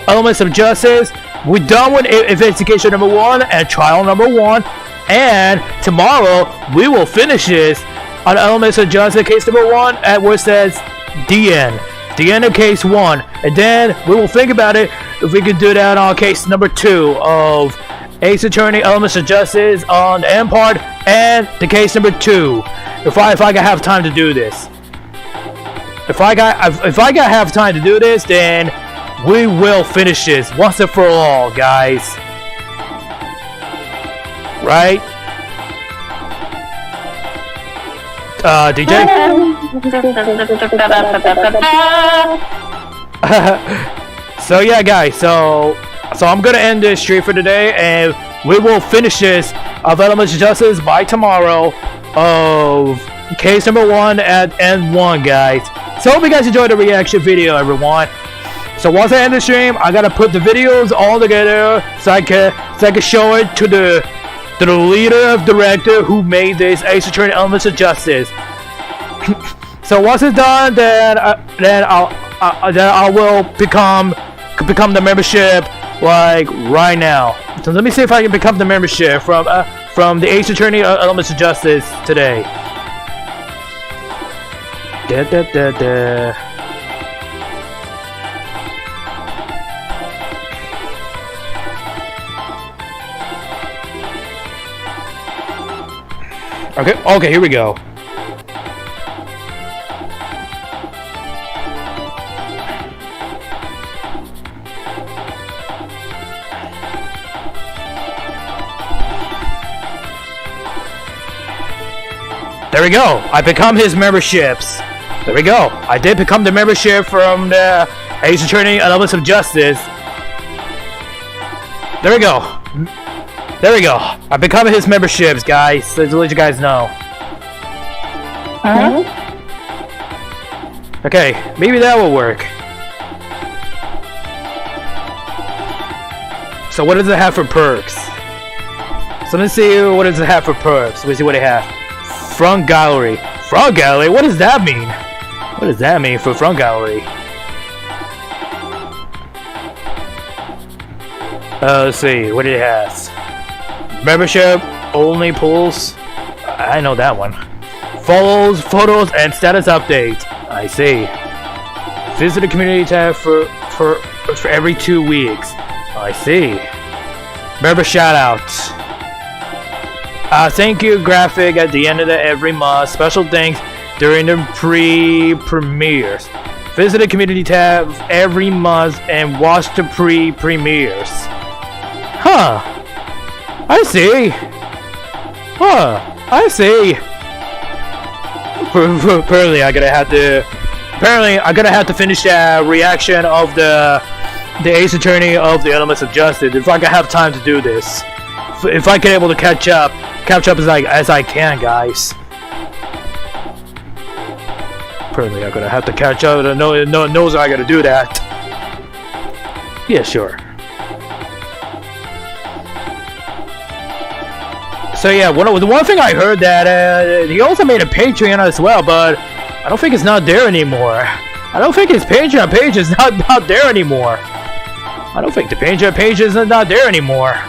Elements of Justice. We're done with investigation number 1 and trial number 1. And tomorrow we will finish this on Elements of Justice case number 1 at where it says the end of case 1. And then we will think about it if we can do that on case number 2 of Ace Attorney, Elements of Justice on the end part, and the case number 2. If I can have time to do this. If I got have time to do this, then we will finish this once and for all, guys. Right? DJ? So yeah, guys, so I'm gonna end this stream for today, and we will finish this of Elements of Justice by tomorrow of case number 1 at end 1, guys. So hope you guys enjoyed the reaction video, everyone. So once I end the stream, I gotta put the videos all together so I can show it to the leader of director who made this Ace Attorney Elements of Justice. So once it's done, then I will become the membership like right now. So let me see if I can become the membership from the Ace Attorney Elements of Justice today. Okay, here we go. There we go. I become his memberships. There we go. I did become the membership from the Ace Attorney Elements of Justice. There we go. There we go. I become his memberships, guys. So to let you guys know. Okay, maybe that will work. So what does it have for perks? So let's see what does it have for perks. Let's see what it has. Front gallery. Front gallery? What does that mean? What does that mean for front gallery? Let's see what it has. Membership only pulls. I know that one. Follows, photos, and status updates. I see. Visit the community tab for every 2 weeks. I see. Member shoutouts. Thank you graphic at the end of every month. Special thanks during the pre-premieres. Visit the community tab every month and watch the pre-premieres. Huh. I see. Huh. I see. Apparently, I'm gonna have to finish that reaction of the Ace Attorney of the Elements of Justice if I can have time to do this. If I can able to catch up as I can, guys. Apparently, I'm gonna have to catch up. No knows I gotta do that. Yeah, sure. So yeah, the one thing I heard that he also made a Patreon as well, but I don't think it's not there anymore. I don't think his Patreon page is not there anymore. I don't think the Patreon page is not there anymore.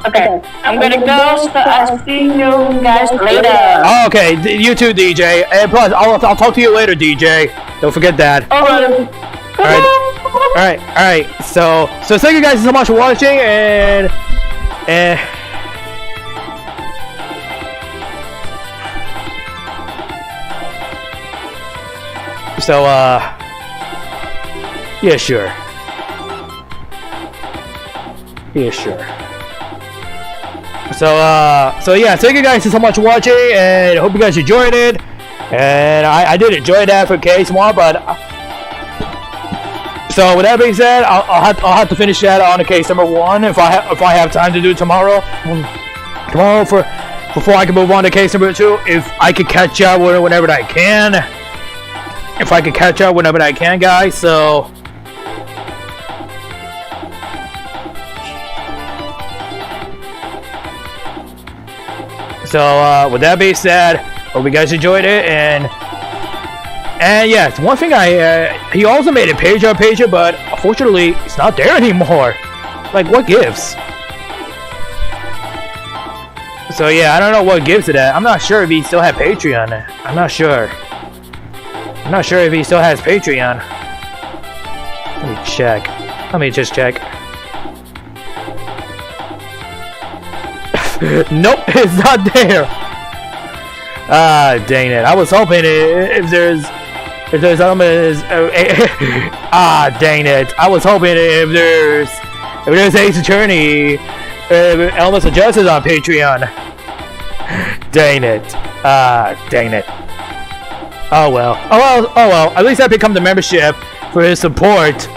Okay, I'm gonna go, so I'll see you guys later. Oh, okay, you too, DJ. And plus, I'll talk to you later, DJ. Don't forget that. Alright. So thank you guys so much for watching, and Yeah, sure. Yeah, sure. So yeah, thank you guys so much for watching, and I hope you guys enjoyed it. And I did enjoy that for case one, but so with that being said, I'll have to finish that on the case number 1 if I have time to do it tomorrow. Before I can move on to case number 2, if I could catch up whenever I can. If I could catch up whenever I can, guys. So. So with that being said, hope you guys enjoyed it, and yes, one thing he also made a pager, but unfortunately it's not there anymore. Like, what gives? So yeah, I don't know what gives to that. I'm not sure if he still had Patreon. I'm not sure if he still has Patreon. Let me check. Let me just check. Nope, it's not there. Ah, dang it! I was hoping if there's elements. Dang it! I was hoping if there's Ace Attorney, Elements of Justice on Patreon. Dang it! Dang it! Oh well. Oh well. At least I become the membership for his support.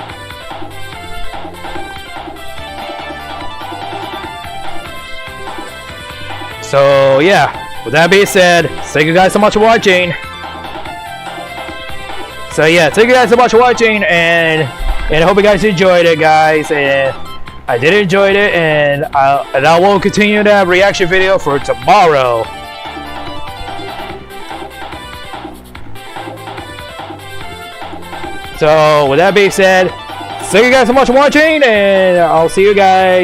So yeah, with that being said, thank you guys so much for watching. So yeah, thank you guys so much for watching, and I hope you guys enjoyed it, guys. And I did enjoy it, and I will continue that reaction video for tomorrow. So with that being said, thank you guys so much for watching, and I'll see you guys